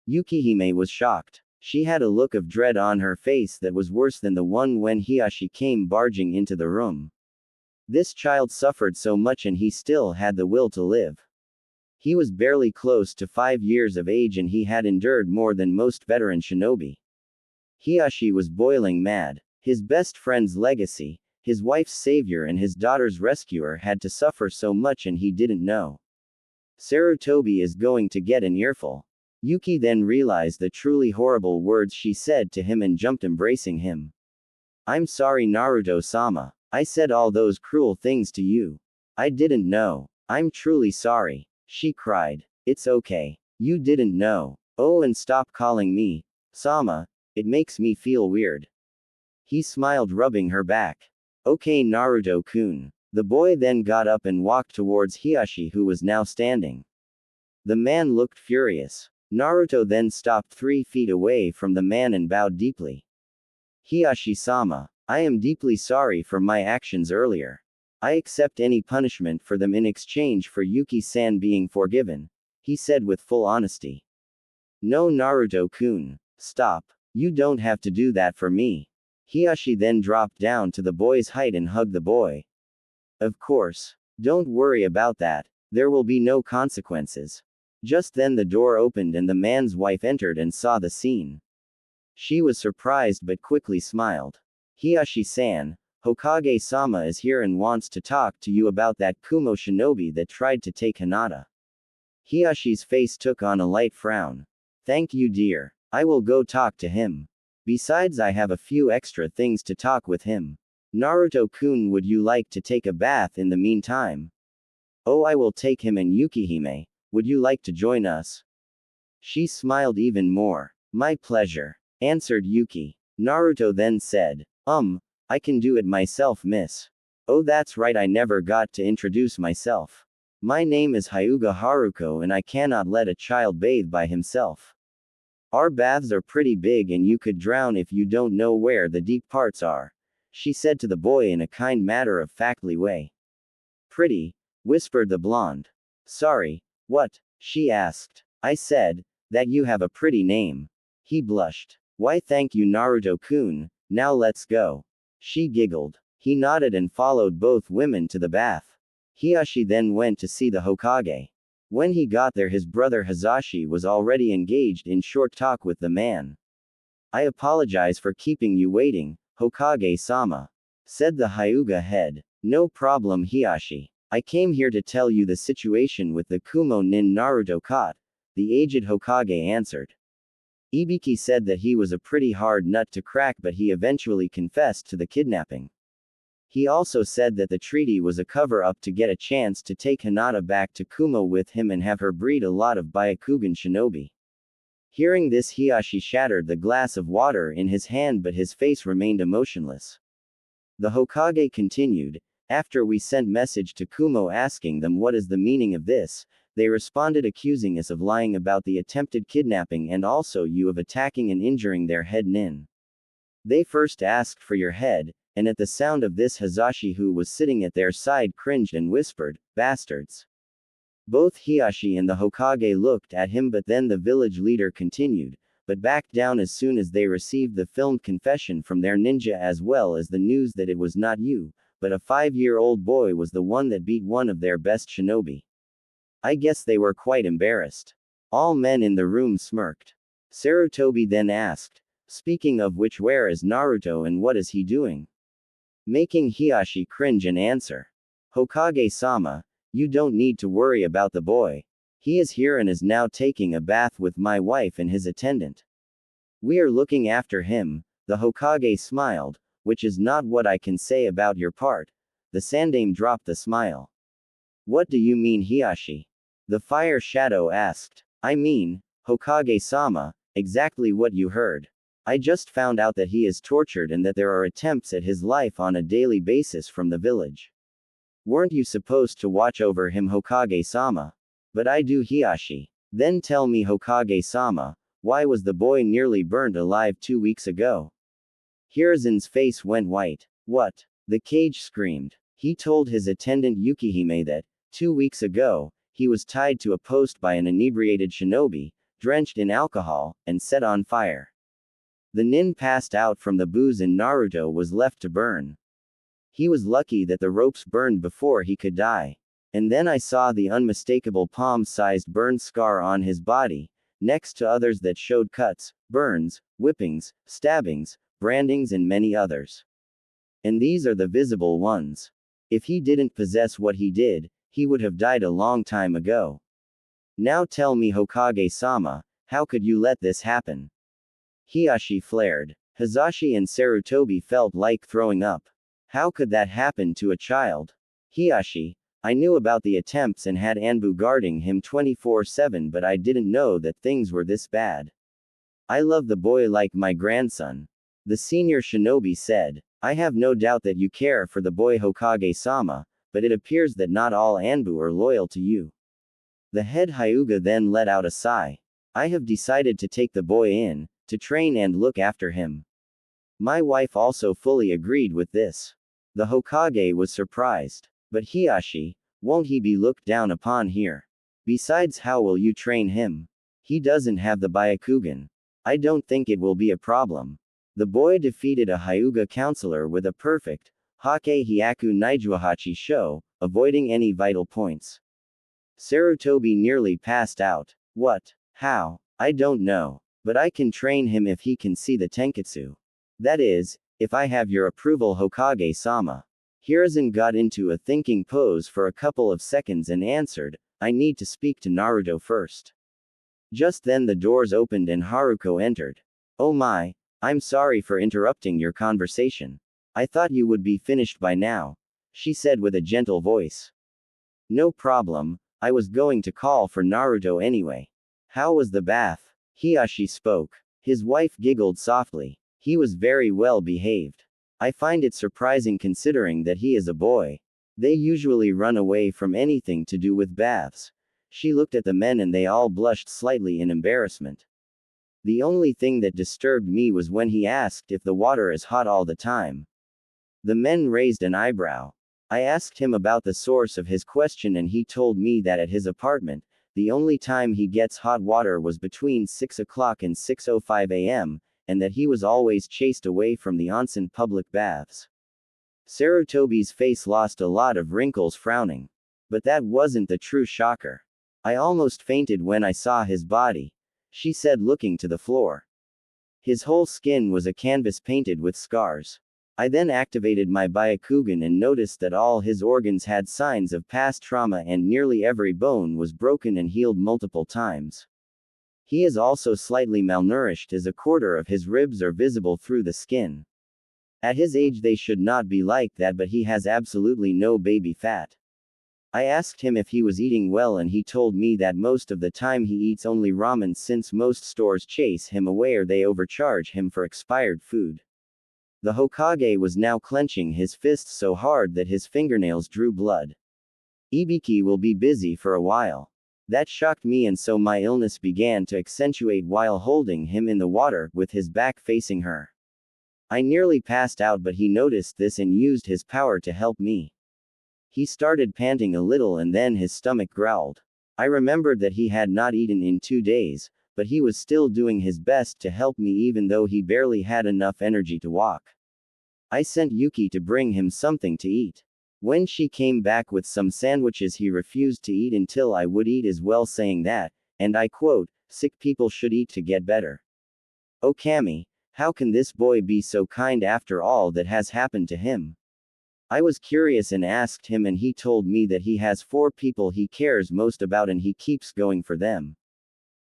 Yukihime was shocked. She had a look of dread on her face that was worse than the one when Hiashi came barging into the room. This child suffered so much and he still had the will to live. He was barely close to 5 years of age and he had endured more than most veteran shinobi. Hiashi was boiling mad. His best friend's legacy, his wife's savior and his daughter's rescuer had to suffer so much and he didn't know. Sarutobi is going to get an earful. Yuki then realized the truly horrible words she said to him and jumped, embracing him. I'm sorry, Naruto-sama. I said all those cruel things to you. I didn't know. I'm truly sorry. She cried. It's okay. You didn't know. Oh, and stop calling me Sama. It makes me feel weird. He smiled, rubbing her back. Okay, Naruto-kun. The boy then got up and walked towards Hiashi, who was now standing. The man looked furious. Naruto then stopped 3 feet away from the man and bowed deeply. Hiashi-sama, I am deeply sorry for my actions earlier. I accept any punishment for them in exchange for Yuki-san being forgiven, he said with full honesty. No, Naruto-kun. Stop. You don't have to do that for me. Hiashi then dropped down to the boy's height and hugged the boy. Of course. Don't worry about that. There will be no consequences. Just then the door opened and the man's wife entered and saw the scene. She was surprised but quickly smiled. Hiashi-san, Hokage-sama is here and wants to talk to you about that Kumo shinobi that tried to take Hinata. Hiashi's face took on a light frown. Thank you, dear. I will go talk to him. Besides, I have a few extra things to talk with him. Naruto-kun, would you like to take a bath in the meantime? Oh, I will take him. And Yukihime, would you like to join us? She smiled even more. My pleasure, answered Yuki. Naruto then said, I can do it myself, miss. Oh, that's right, I never got to introduce myself. My name is Hyuga Haruko and I cannot let a child bathe by himself. Our baths are pretty big and you could drown if you don't know where the deep parts are, she said to the boy in a kind matter-of-factly way. Pretty, whispered the blonde. Sorry, what? She asked. I said, that you have a pretty name. He blushed. Why, thank you, Naruto-kun, now let's go. She giggled. He nodded and followed both women to the bath. Hiyashi then went to see the Hokage. When he got there, his brother Hizashi was already engaged in short talk with the man. I apologize for keeping you waiting, Hokage-sama, said the Hyuga head. No problem, Hiyashi. I came here to tell you the situation with the Kumo nin Naruto Got, the aged Hokage answered. Ibiki said that he was a pretty hard nut to crack, but he eventually confessed to the kidnapping. He also said that the treaty was a cover-up to get a chance to take Hinata back to Kumo with him and have her breed a lot of Byakugan shinobi. Hearing this, Hiyashi shattered the glass of water in his hand, but his face remained emotionless. The Hokage continued, after we sent message to Kumo asking them what is the meaning of this, they responded accusing us of lying about the attempted kidnapping and also you of attacking and injuring their head nin. They first asked for your head, and at the sound of this Hizashi, who was sitting at their side, cringed and whispered, bastards. Both Hiyashi and the Hokage looked at him, but then the village leader continued, but backed down as soon as they received the filmed confession from their ninja as well as the news that it was not you, but a 5-year-old boy was the one that beat one of their best shinobi. I guess they were quite embarrassed. All men in the room smirked. Sarutobi then asked, speaking of which, where is Naruto and what is he doing? Making Hiyashi cringe and answer. Hokage-sama, you don't need to worry about the boy. He is here and is now taking a bath with my wife and his attendant. We are looking after him. The Hokage smiled, which is not what I can say about your part. The Sandaime dropped the smile. What do you mean, Hiyashi? The Fire Shadow asked. I mean, Hokage-sama, exactly what you heard. I just found out that he is tortured and that there are attempts at his life on a daily basis from the village. Weren't you supposed to watch over him, Hokage-sama? But I do, Hiyashi. Then tell me, Hokage-sama, why was the boy nearly burned alive 2 weeks ago? Hiruzen's face went white. What? The cage screamed. He told his attendant Yukihime that, 2 weeks ago, he was tied to a post by an inebriated shinobi, drenched in alcohol, and set on fire. The nin passed out from the booze and Naruto was left to burn. He was lucky that the ropes burned before he could die. And then I saw the unmistakable palm-sized burn scar on his body, next to others that showed cuts, burns, whippings, stabbings, brandings and many others. And these are the visible ones. If he didn't possess what he did, he would have died a long time ago. Now tell me, Hokage-sama, how could you let this happen? Hiyashi flared. Hizashi and Sarutobi felt like throwing up. How could that happen to a child? Hiyashi, I knew about the attempts and had Anbu guarding him 24/7, but I didn't know that things were this bad. I love the boy like my grandson. The senior shinobi said. I have no doubt that you care for the boy, Hokage-sama, but it appears that not all Anbu are loyal to you. The head Hyuga then let out a sigh. I have decided to take the boy in, to train and look after him. My wife also fully agreed with this. The Hokage was surprised. But Hiyashi, won't he be looked down upon here? Besides, how will you train him? He doesn't have the Byakugan. I don't think it will be a problem. The boy defeated a Hyuga counselor with a perfect Hake Hyaku Nijuahachi show, avoiding any vital points. Sarutobi nearly passed out. What? How? I don't know. But I can train him if he can see the Tenketsu. That is, if I have your approval, Hokage-sama. Hiruzen got into a thinking pose for a couple of seconds and answered, I need to speak to Naruto first. Just then the doors opened and Haruko entered. Oh my, I'm sorry for interrupting your conversation. I thought you would be finished by now, she said with a gentle voice. No problem, I was going to call for Naruto anyway. How was the bath? Hiyashi spoke. His wife giggled softly. He was very well behaved. I find it surprising considering that he is a boy. They usually run away from anything to do with baths. She looked at the men and they all blushed slightly in embarrassment. The only thing that disturbed me was when he asked if the water is hot all the time. The men raised an eyebrow. I asked him about the source of his question and he told me that at his apartment, the only time he gets hot water was between 6 o'clock and 6:05 a.m., and that he was always chased away from the onsen public baths. Sarutobi's face lost a lot of wrinkles frowning. But that wasn't the true shocker. I almost fainted when I saw his body, she said looking to the floor. His whole skin was a canvas painted with scars. I then activated my Byakugan and noticed that all his organs had signs of past trauma and nearly every bone was broken and healed multiple times. He is also slightly malnourished as a quarter of his ribs are visible through the skin. At his age they should not be like that, but he has absolutely no baby fat. I asked him if he was eating well and he told me that most of the time he eats only ramen since most stores chase him away or they overcharge him for expired food. The Hokage was now clenching his fists so hard that his fingernails drew blood. Ibiki will be busy for a while. That shocked me and so my illness began to accentuate while holding him in the water, with his back facing her. I nearly passed out but he noticed this and used his power to help me. He started panting a little and then his stomach growled. I remembered that he had not eaten in 2 days, but he was still doing his best to help me even though he barely had enough energy to walk. I sent Yuki to bring him something to eat. When she came back with some sandwiches he refused to eat until I would eat as well, saying that, and I quote, sick people should eat to get better. Oh Kami, how can this boy be so kind after all that has happened to him? I was curious and asked him and he told me that he has 4 people he cares most about and he keeps going for them.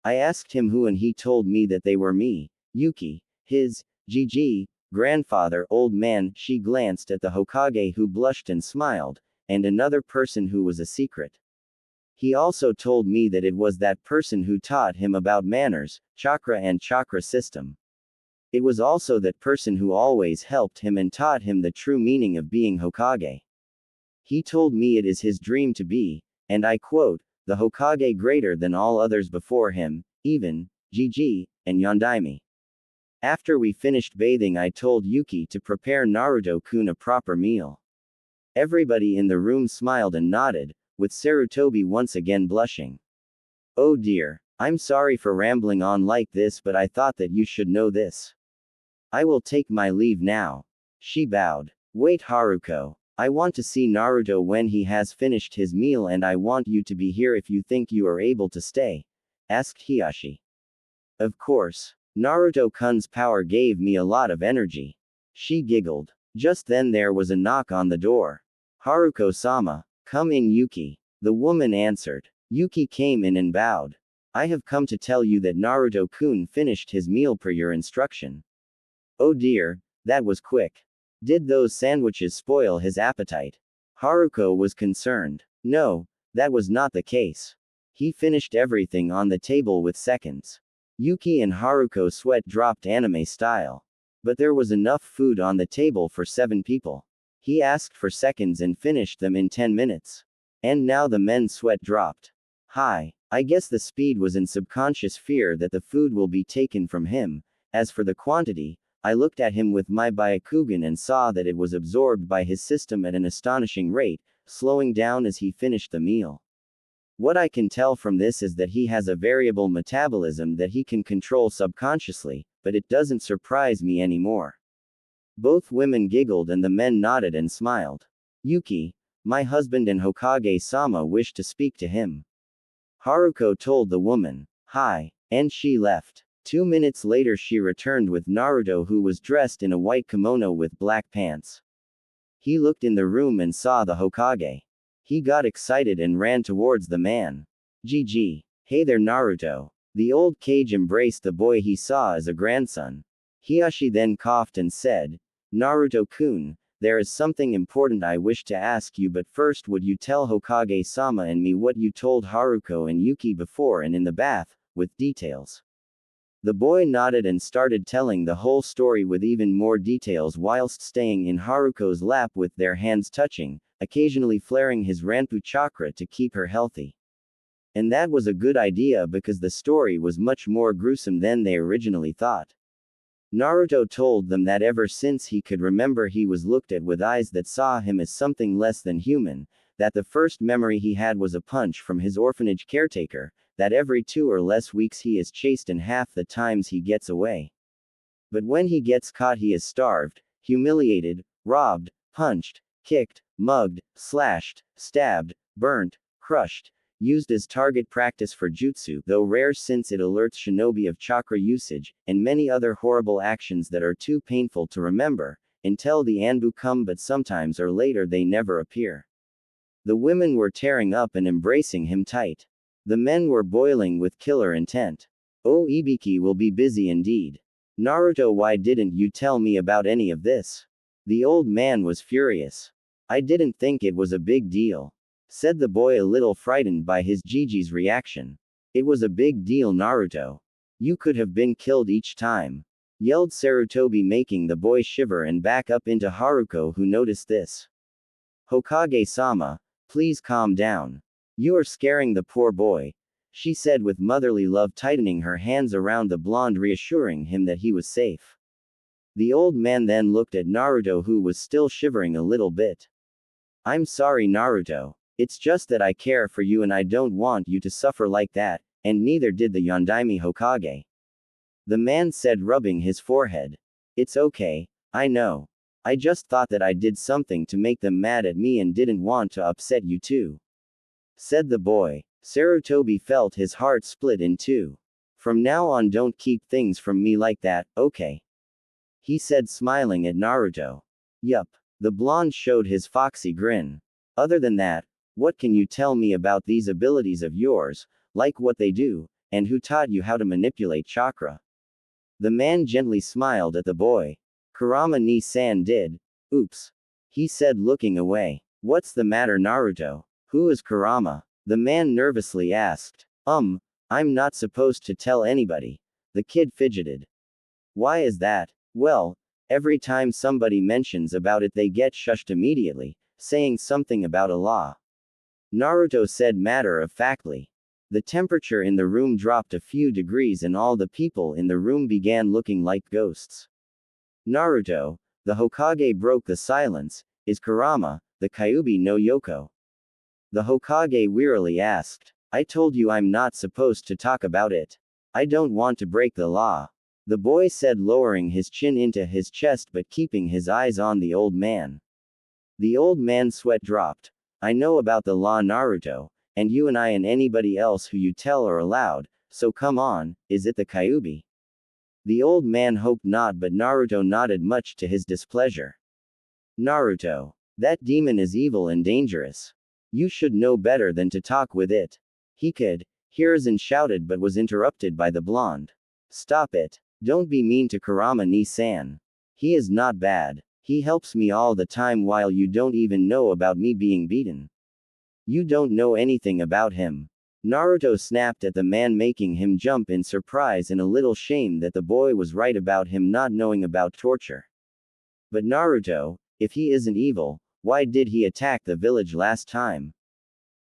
I asked him who and he told me that they were me, Yuki, his, Gigi, grandfather, old man. She glanced at the Hokage who blushed and smiled, and another person who was a secret. He also told me that it was that person who taught him about manners, chakra and chakra system. It was also that person who always helped him and taught him the true meaning of being Hokage. He told me it is his dream to be, and I quote, the Hokage greater than all others before him, even, Gigi, and Yondaime. After we finished bathing I told Yuki to prepare Naruto-kun a proper meal. Everybody in the room smiled and nodded, with Sarutobi once again blushing. Oh dear, I'm sorry for rambling on like this but I thought that you should know this. I will take my leave now. She bowed. Wait Haruko. I want to see Naruto when he has finished his meal and I want you to be here if you think you are able to stay, asked Hiyashi. Of course. Naruto-kun's power gave me a lot of energy. She giggled. Just then there was a knock on the door. Haruko-sama, come in Yuki. The woman answered. Yuki came in and bowed. I have come to tell you that Naruto-kun finished his meal per your instruction. Oh dear, that was quick. Did those sandwiches spoil his appetite? Haruko was concerned. No, that was not the case. He finished everything on the table with seconds. Yuki and Haruko sweat dropped anime style. But there was enough food on the table for 7 people. He asked for seconds and finished them in 10 minutes. And now the men's sweat dropped. Hi, I guess the speed was in subconscious fear that the food will be taken from him. As for the quantity, I looked at him with my Byakugan and saw that it was absorbed by his system at an astonishing rate, slowing down as he finished the meal. What I can tell from this is that he has a variable metabolism that he can control subconsciously, but it doesn't surprise me anymore. Both women giggled and the men nodded and smiled. Yuki, my husband and Hokage-sama wish to speak to him. Haruko told the woman. Hi, and she left. 2 minutes later she returned with Naruto who was dressed in a white kimono with black pants. He looked in the room and saw the Hokage. He got excited and ran towards the man. GG. Hey there Naruto. The old Kage embraced the boy he saw as a grandson. Hiyashi then coughed and said, Naruto-kun, there is something important I wish to ask you, but first would you tell Hokage-sama and me what you told Haruko and Yuki before and in the bath, with details. The boy nodded and started telling the whole story with even more details whilst staying in Haruko's lap with their hands touching, occasionally flaring his Ranpu chakra to keep her healthy. And that was a good idea because the story was much more gruesome than they originally thought. Naruto told them that ever since he could remember he was looked at with eyes that saw him as something less than human, that the first memory he had was a punch from his orphanage caretaker, that every 2 or less weeks he is chased and half the times he gets away. But when he gets caught he is starved, humiliated, robbed, punched, kicked, mugged, slashed, stabbed, burnt, crushed, used as target practice for jutsu, though rare since it alerts shinobi of chakra usage, and many other horrible actions that are too painful to remember, until the Anbu come, but sometimes or later they never appear. The women were tearing up and embracing him tight. The men were boiling with killer intent. Oh, Ibiki will be busy indeed. Naruto, why didn't you tell me about any of this? The old man was furious. I didn't think it was a big deal, said the boy, a little frightened by his Gigi's reaction. It was a big deal, Naruto. You could have been killed each time, yelled Sarutobi, making the boy shiver and back up into Haruko, who noticed this. Hokage-sama, please calm down. You are scaring the poor boy, she said with motherly love, tightening her hands around the blonde, reassuring him that he was safe. The old man then looked at Naruto, who was still shivering a little bit. I'm sorry, Naruto. It's just that I care for you and I don't want you to suffer like that, and neither did the Yondaime Hokage. The man said, rubbing his forehead. It's okay, I know. I just thought that I did something to make them mad at me and didn't want to upset you too, said the boy. Sarutobi felt his heart split in two. From now on, don't keep things from me like that, okay? He said, smiling at Naruto. Yup. The blonde showed his foxy grin. Other than that, what can you tell me about these abilities of yours, like what they do, and who taught you how to manipulate chakra? The man gently smiled at the boy. Kurama ni-san did. Oops. He said, looking away. What's the matter, Naruto? Who is Kurama? The man nervously asked. I'm not supposed to tell anybody. The kid fidgeted. Why is that? Well, every time somebody mentions about it they get shushed immediately, saying something about a law. Naruto said matter-of-factly. The temperature in the room dropped a few degrees and all the people in the room began looking like ghosts. Naruto, the Hokage, broke the silence. Is Kurama, the Kyuubi no Yoko? The Hokage wearily asked. I told you I'm not supposed to talk about it. I don't want to break the law, the boy said, lowering his chin into his chest but keeping his eyes on the old man. The old man's sweat dropped. I know about the law, Naruto, and you and I and anybody else who you tell are allowed, so come on, is it the Kyuubi? The old man hoped not, but Naruto nodded, much to his displeasure. Naruto, that demon is evil and dangerous. You should know better than to talk with it. He could, Hiruzen shouted, but was interrupted by the blonde. Stop it. Don't be mean to Kurama ni-san. He is not bad. He helps me all the time while you don't even know about me being beaten. You don't know anything about him. Naruto snapped at the man, making him jump in surprise and a little shame that the boy was right about him not knowing about torture. But Naruto, if he isn't evil, why did he attack the village last time?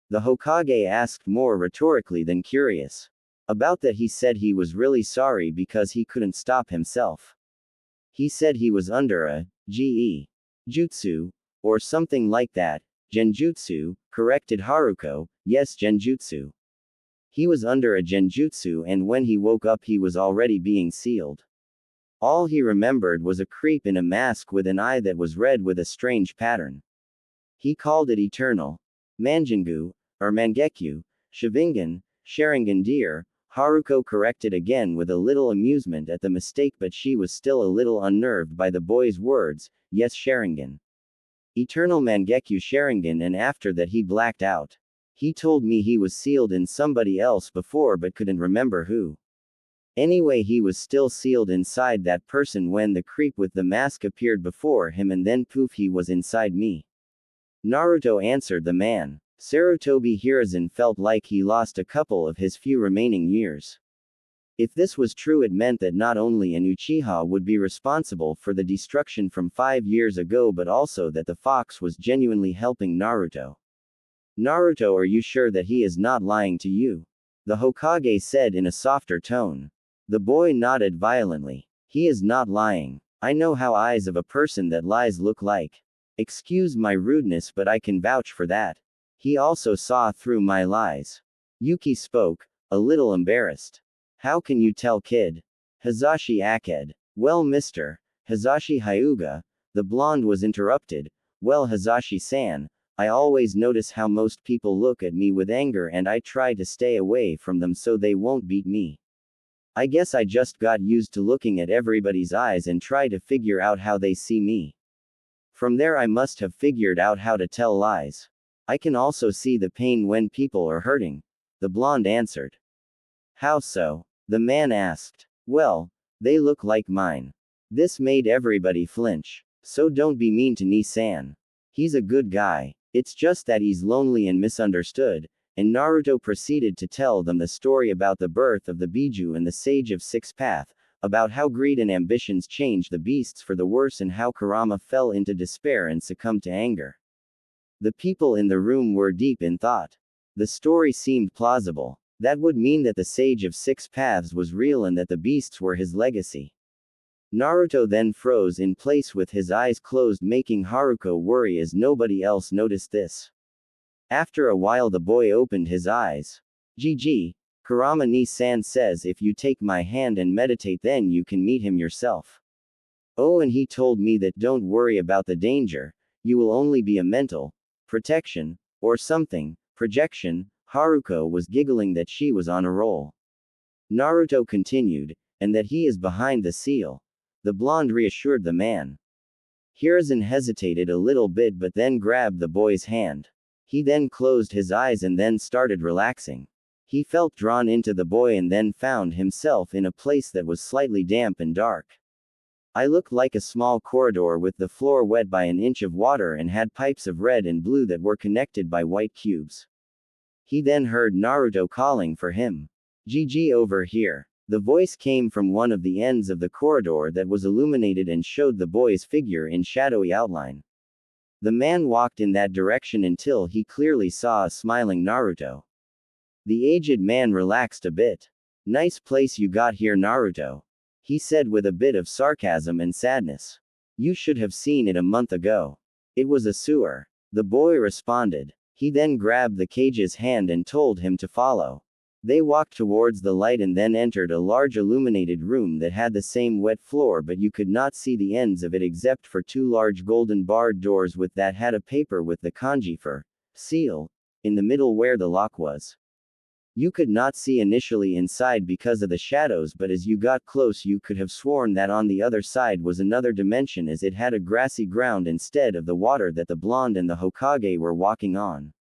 The Hokage asked, more rhetorically than curious. About that he said he was really sorry because he couldn't stop himself. He said he was under a jutsu, or something like that. Genjutsu, corrected Haruko. Yes, genjutsu. He was under a genjutsu, and when he woke up he was already being sealed. All he remembered was a creep in a mask with an eye that was red with a strange pattern. He called it eternal Manjingu, or Mangekyu, Sharingan, Sharingan dear. Haruko corrected again with a little amusement at the mistake, but she was still a little unnerved by the boy's words. Yes, Sharingan. Eternal Mangekyu Sharingan, and after that he blacked out. He told me he was sealed in somebody else before but couldn't remember who. Anyway, he was still sealed inside that person when the creep with the mask appeared before him, and then poof, he was inside me. Naruto, answered the man. Sarutobi Hiruzen felt like he lost a couple of his few remaining years. If this was true, it meant that not only an Uchiha would be responsible for the destruction from 5 years ago, but also that the fox was genuinely helping Naruto. Naruto, are you sure that he is not lying to you? The Hokage said in a softer tone. The boy nodded violently. He is not lying. I know how eyes of a person that lies look like. Excuse my rudeness, but I can vouch for that. He also saw through my lies. Yuki spoke, a little embarrassed. How can you tell, kid? Hazashi Aked. Well, Mr. Hazashi Hyuga, the blonde was interrupted. Well, Hazashi-san, I always notice how most people look at me with anger, and I try to stay away from them so they won't beat me. I guess I just got used to looking at everybody's eyes and try to figure out how they see me. From there I must have figured out how to tell lies. I can also see the pain when people are hurting, the blonde answered. How so? The man asked. Well, they look like mine. This made everybody flinch. So don't be mean to Ni-san. He's a good guy. It's just that he's lonely and misunderstood. And Naruto proceeded to tell them the story about the birth of the Biju and the Sage of Six Path, about how greed and ambitions changed the beasts for the worse and how Kurama fell into despair and succumbed to anger. The people in the room were deep in thought. The story seemed plausible. That would mean that the Sage of Six Paths was real and that the beasts were his legacy. Naruto then froze in place with his eyes closed, making Haruko worry as nobody else noticed this. After a while the boy opened his eyes. GG, Kurama Ni-san says if you take my hand and meditate then you can meet him yourself. Oh, and he told me that don't worry about the danger, you will only be a mental protection, or something, projection. Haruko was giggling that she was on a roll. Naruto continued, and that he is behind the seal. The blonde reassured the man. Hiruzen hesitated a little bit but then grabbed the boy's hand. He then closed his eyes and then started relaxing. He felt drawn into the boy and then found himself in a place that was slightly damp and dark. I looked like a small corridor with the floor wet by an inch of water and had pipes of red and blue that were connected by white cubes. He then heard Naruto calling for him. GG, over here. The voice came from one of the ends of the corridor that was illuminated and showed the boy's figure in shadowy outline. The man walked in that direction until he clearly saw a smiling Naruto. The aged man relaxed a bit. Nice place you got here, Naruto, he said with a bit of sarcasm and sadness. You should have seen it a month ago. It was a sewer. The boy responded. He then grabbed the cage's hand and told him to follow. They walked towards the light and then entered a large illuminated room that had the same wet floor, but you could not see the ends of it except for two large golden barred doors with that had a paper with the kanji for seal in the middle where the lock was. You could not see initially inside because of the shadows, but as you got close you could have sworn that on the other side was another dimension, as it had a grassy ground instead of the water that the blonde and the Hokage were walking on.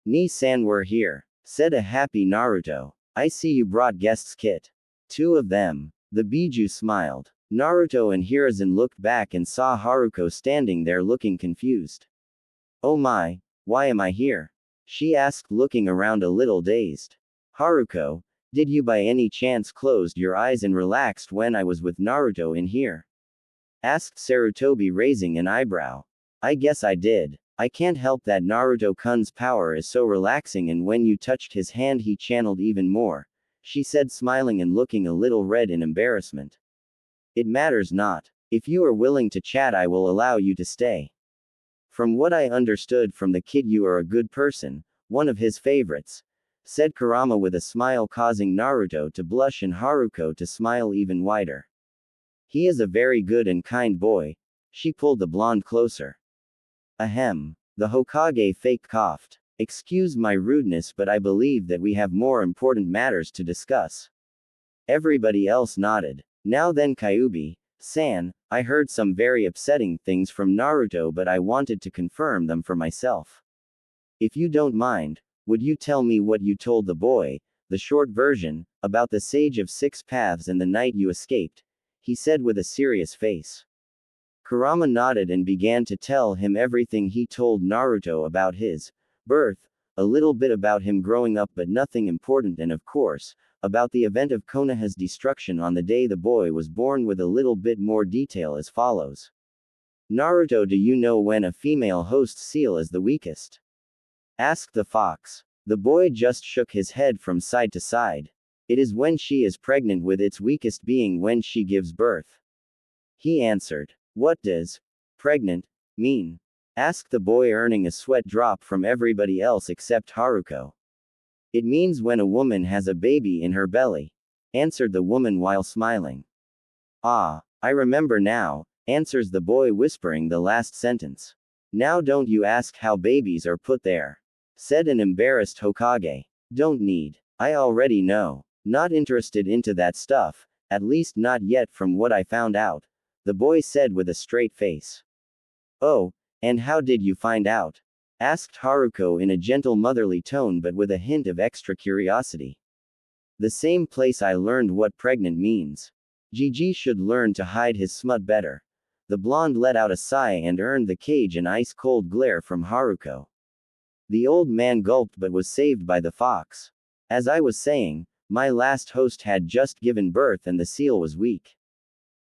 Ni-san, we're here, said a happy Naruto. I see you brought guests, Kit. Two of them. The Biju smiled. Naruto and Hiruzen looked back and saw Haruko standing there looking confused. Oh my, why am I here? She asked, looking around a little dazed. Haruko, did you by any chance closed your eyes and relaxed when I was with Naruto in here? Asked Sarutobi, raising an eyebrow. I guess I did. I can't help that Naruto-kun's power is so relaxing, and when you touched his hand he channeled even more, she said, smiling and looking a little red in embarrassment. It matters not. If you are willing to chat I will allow you to stay. From what I understood from the kid you are a good person, one of his favorites, said Kurama with a smile, causing Naruto to blush and Haruko to smile even wider. He is a very good and kind boy. She pulled the blonde closer. Ahem. The Hokage fake coughed. Excuse my rudeness, but I believe that we have more important matters to discuss. Everybody else nodded. Now then, Kyuubi-san, I heard some very upsetting things from Naruto, but I wanted to confirm them for myself. If you don't mind, would you tell me what you told the boy, the short version, about the Sage of Six Paths and the night you escaped, he said with a serious face. Kurama nodded and began to tell him everything he told Naruto about his birth, a little bit about him growing up but nothing important, and of course, about the event of Konoha's destruction on the day the boy was born, with a little bit more detail as follows. Naruto, do you know when a female host seal is the weakest? Asked the fox. The boy just shook his head from side to side. It is when she is pregnant, with its weakest being when she gives birth. He answered. What does pregnant mean? Asked the boy, earning a sweat drop from everybody else except Haruko. It means when a woman has a baby in her belly, answered the woman while smiling. Ah, I remember now, answers the boy, whispering the last sentence. Now don't you ask how babies are put there, said an embarrassed Hokage. Don't need. I already know. Not interested into that stuff, at least not yet from what I found out, the boy said with a straight face. Oh, and how did you find out? Asked Haruko in a gentle motherly tone but with a hint of extra curiosity. The same place I learned what pregnant means. Gigi should learn to hide his smut better. The blonde let out a sigh and earned the cage an ice-cold glare from Haruko. The old man gulped but was saved by the fox. As I was saying, my last host had just given birth and the seal was weak.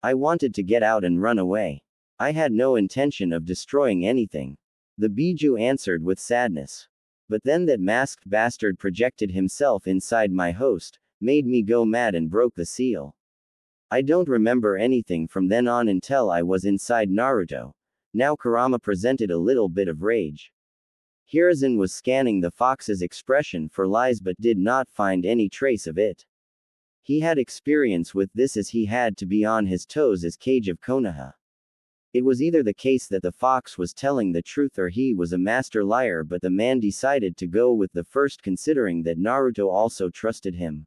I wanted to get out and run away. I had no intention of destroying anything. The Biju answered with sadness. But then that masked bastard projected himself inside my host, made me go mad and broke the seal. I don't remember anything from then on until I was inside Naruto. Now Kurama presented a little bit of rage. Hiruzen was scanning the fox's expression for lies but did not find any trace of it. He had experience with this as he had to be on his toes as Cage of Konoha. It was either the case that the fox was telling the truth or he was a master liar, but the man decided to go with the first, considering that Naruto also trusted him.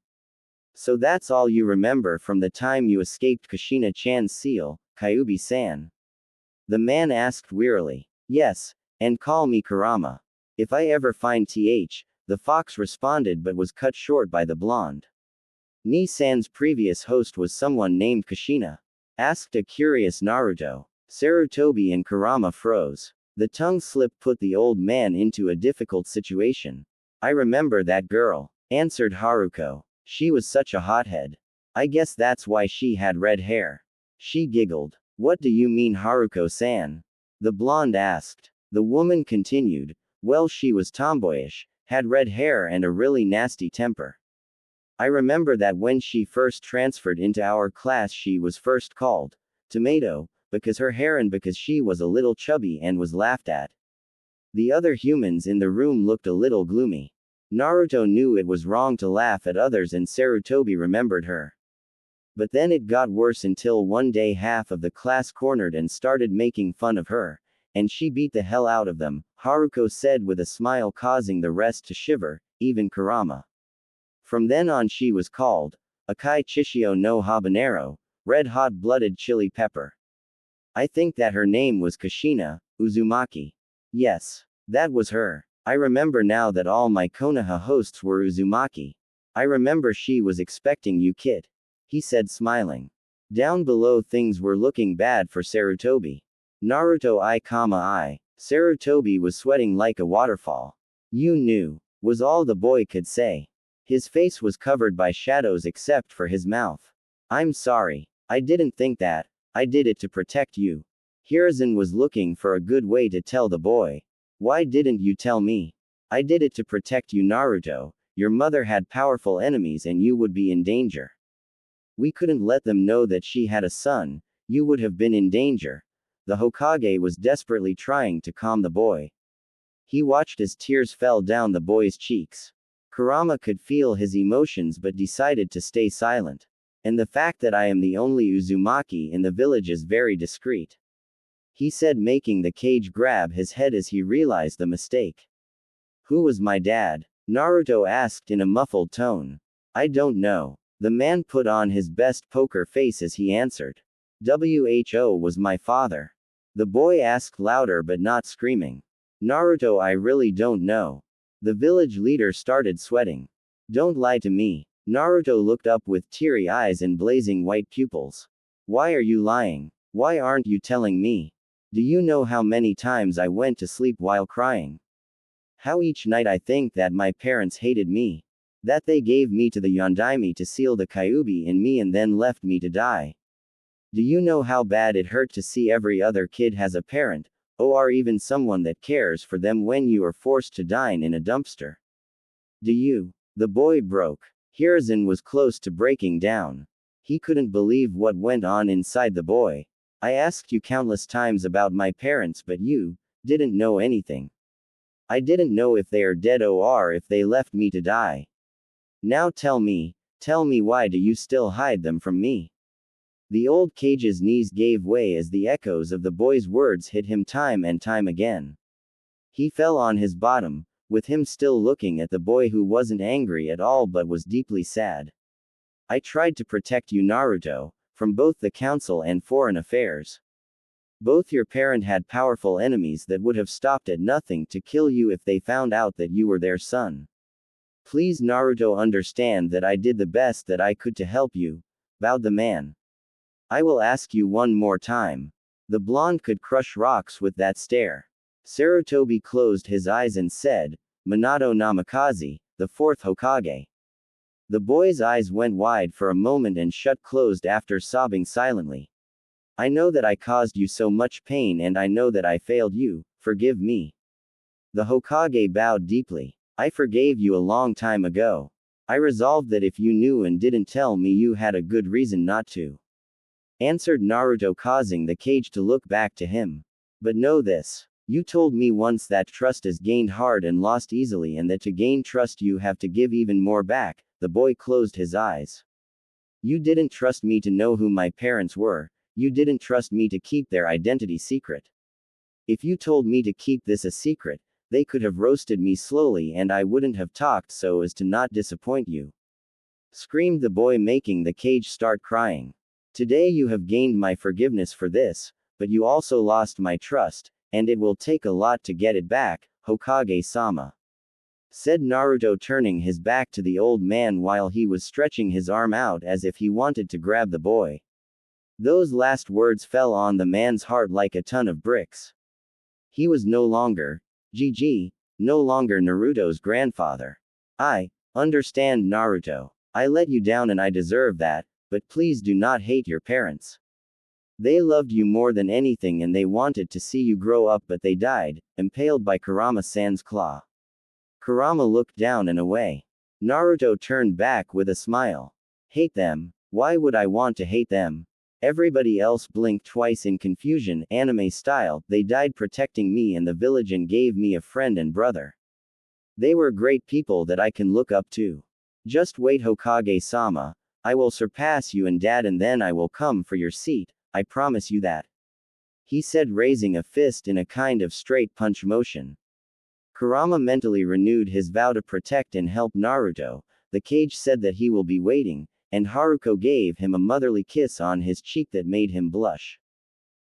So that's all you remember from the time you escaped Kushina-chan's seal, Kyuubi-san? The man asked wearily. Yes, and call me Kurama. If I ever find th, the fox responded but was cut short by the blonde. Ni-san's previous host was someone named Kushina? Asked a curious Naruto. Sarutobi and Kurama froze. The tongue slip put the old man into a difficult situation. I remember that girl, answered Haruko. She was such a hothead. I guess that's why she had red hair. She giggled. What do you mean, Haruko-san? The blonde asked. The woman continued. Well, she was tomboyish, had red hair and a really nasty temper. I remember that when she first transferred into our class she was first called Tomato, because her hair and because she was a little chubby and was laughed at. The other humans in the room looked a little gloomy. Naruto knew it was wrong to laugh at others and Sarutobi remembered her. But then it got worse until one day half of the class cornered and started making fun of her, and she beat the hell out of them, Haruko said with a smile, causing the rest to shiver, even Kurama. From then on she was called Akai Chichio no Habanero, red hot blooded chili pepper. I think that her name was Kushina Uzumaki. Yes, that was her. I remember now that all my Konoha hosts were Uzumaki. I remember she was expecting you, kid. He said, smiling. Down below things were looking bad for Sarutobi. Naruto I. Sarutobi was sweating like a waterfall. You knew, was all the boy could say. His face was covered by shadows except for his mouth. I'm sorry. I didn't think that. I did it to protect you. Hiruzen was looking for a good way to tell the boy. Why didn't you tell me? I did it to protect you, Naruto. Your mother had powerful enemies and you would be in danger. We couldn't let them know that she had a son. You would have been in danger. The Hokage was desperately trying to calm the boy. He watched as tears fell down the boy's cheeks. Kurama could feel his emotions but decided to stay silent. And the fact that I am the only Uzumaki in the village is very discreet. He said, making the cage grab his head as he realized the mistake. Who was my dad? Naruto asked in a muffled tone. I don't know. The man put on his best poker face as he answered. Who was my father? The boy asked louder but not screaming. Naruto, I really don't know. The village leader started sweating. Don't lie to me. Naruto looked up with teary eyes and blazing white pupils. Why are you lying? Why aren't you telling me? Do you know how many times I went to sleep while crying? How each night I think that my parents hated me. That they gave me to the Yondaime to seal the kyuubi in me and then left me to die. Do you know how bad it hurt to see every other kid has a parent, or even someone that cares for them when you are forced to dine in a dumpster? Do you? The boy broke. Hiruzen was close to breaking down. He couldn't believe what went on inside the boy. I asked you countless times about my parents, but you didn't know anything. I didn't know if they are dead or if they left me to die. Now tell me why do you still hide them from me? The old cage's knees gave way as the echoes of the boy's words hit him time and time again. He fell on his bottom, with him still looking at the boy who wasn't angry at all but was deeply sad. I tried to protect you, Naruto, from both the council and foreign affairs. Both your parent had powerful enemies that would have stopped at nothing to kill you if they found out that you were their son. Please, Naruto, understand that I did the best that I could to help you, vowed the man. I will ask you one more time. The blonde could crush rocks with that stare. Sarutobi closed his eyes and said, Minato Namikaze, the fourth Hokage. The boy's eyes went wide for a moment and shut closed after sobbing silently. I know that I caused you so much pain and I know that I failed you, forgive me. The Hokage bowed deeply. I forgave you a long time ago. I resolved that if you knew and didn't tell me you had a good reason not to. Answered Naruto, causing the cage to look back to him. But know this. You told me once that trust is gained hard and lost easily and that to gain trust you have to give even more back. The boy closed his eyes. You didn't trust me to know who my parents were. You didn't trust me to keep their identity secret. If you told me to keep this a secret, they could have roasted me slowly and I wouldn't have talked so as to not disappoint you. Screamed the boy, making the cage start crying. Today you have gained my forgiveness for this, but you also lost my trust, and it will take a lot to get it back, Hokage-sama. Said Naruto, turning his back to the old man while he was stretching his arm out as if he wanted to grab the boy. Those last words fell on the man's heart like a ton of bricks. He was no longer, no longer Naruto's grandfather. I understand, Naruto. I let you down and I deserve that, but please do not hate your parents. They loved you more than anything and they wanted to see you grow up, but they died, impaled by Kurama-san's claw. Kurama looked down and away. Naruto turned back with a smile. Hate them? Why would I want to hate them? Everybody else blinked twice in confusion, anime style. They died protecting me and the village and gave me a friend and brother. They were great people that I can look up to. Just wait, Hokage-sama. I will surpass you and Dad, and then I will come for your seat, I promise you that. He said, raising a fist in a kind of straight punch motion. Kurama mentally renewed his vow to protect and help Naruto. The cage said that he will be waiting, and Haruko gave him a motherly kiss on his cheek that made him blush.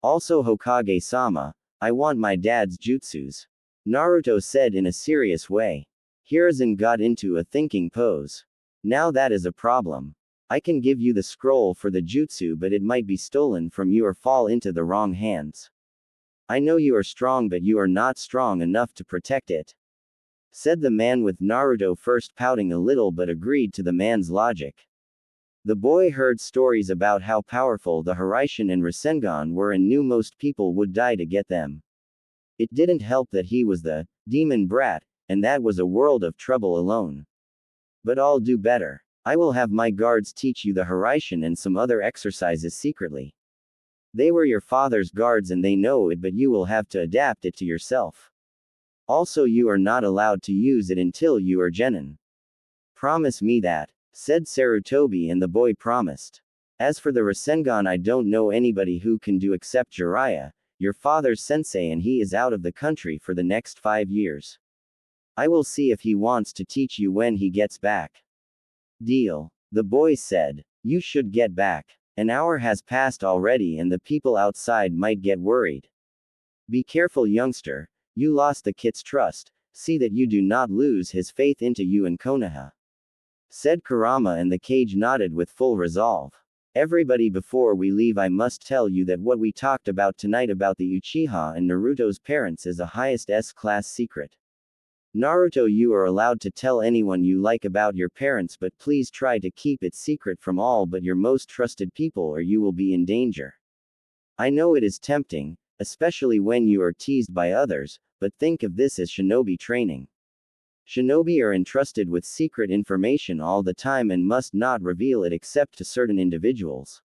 Also, Hokage-sama, I want my dad's jutsus. Naruto said in a serious way. Hiruzen got into a thinking pose. Now that is a problem. I can give you the scroll for the jutsu, but it might be stolen from you or fall into the wrong hands. I know you are strong, but you are not strong enough to protect it. Said the man, with Naruto first pouting a little but agreed to the man's logic. The boy heard stories about how powerful the Hiraishin and Rasengan were and knew most people would die to get them. It didn't help that he was the demon brat, and that was a world of trouble alone. But I'll do better. I will have my guards teach you the Hiraishin and some other exercises secretly. They were your father's guards and they know it, but you will have to adapt it to yourself. Also, you are not allowed to use it until you are genin. Promise me that, said Sarutobi, and the boy promised. As for the Rasengan, I don't know anybody who can do except Jiraiya, your father's sensei, and he is out of the country for the next 5 years. I will see if he wants to teach you when he gets back. Deal. The boy said. You should get back. An hour has passed already and the people outside might get worried. Be careful, youngster. You lost the kid's trust. See that you do not lose his faith into you and Konoha. said Kurama, and the cage nodded with full resolve. Everybody, before we leave, I must tell you that what we talked about tonight about the Uchiha and Naruto's parents is a highest S-class secret. Naruto, you are allowed to tell anyone you like about your parents, but please try to keep it secret from all but your most trusted people, or you will be in danger. I know it is tempting, especially when you are teased by others, but think of this as shinobi training. Shinobi are entrusted with secret information all the time and must not reveal it except to certain individuals.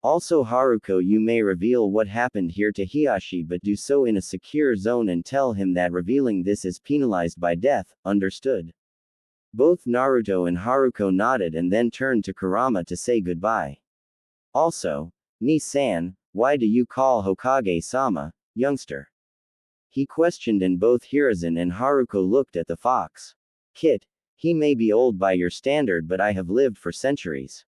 Also, Haruko, you may reveal what happened here to Hiyashi, but do so in a secure zone and tell him that revealing this is penalized by death, understood? Both Naruto and Haruko nodded and then turned to Kurama to say goodbye. Also, Ni-san, why do you call Hokage-sama, youngster? He questioned, and both Hiruzen and Haruko looked at the fox. Kit, he may be old by your standard, but I have lived for centuries.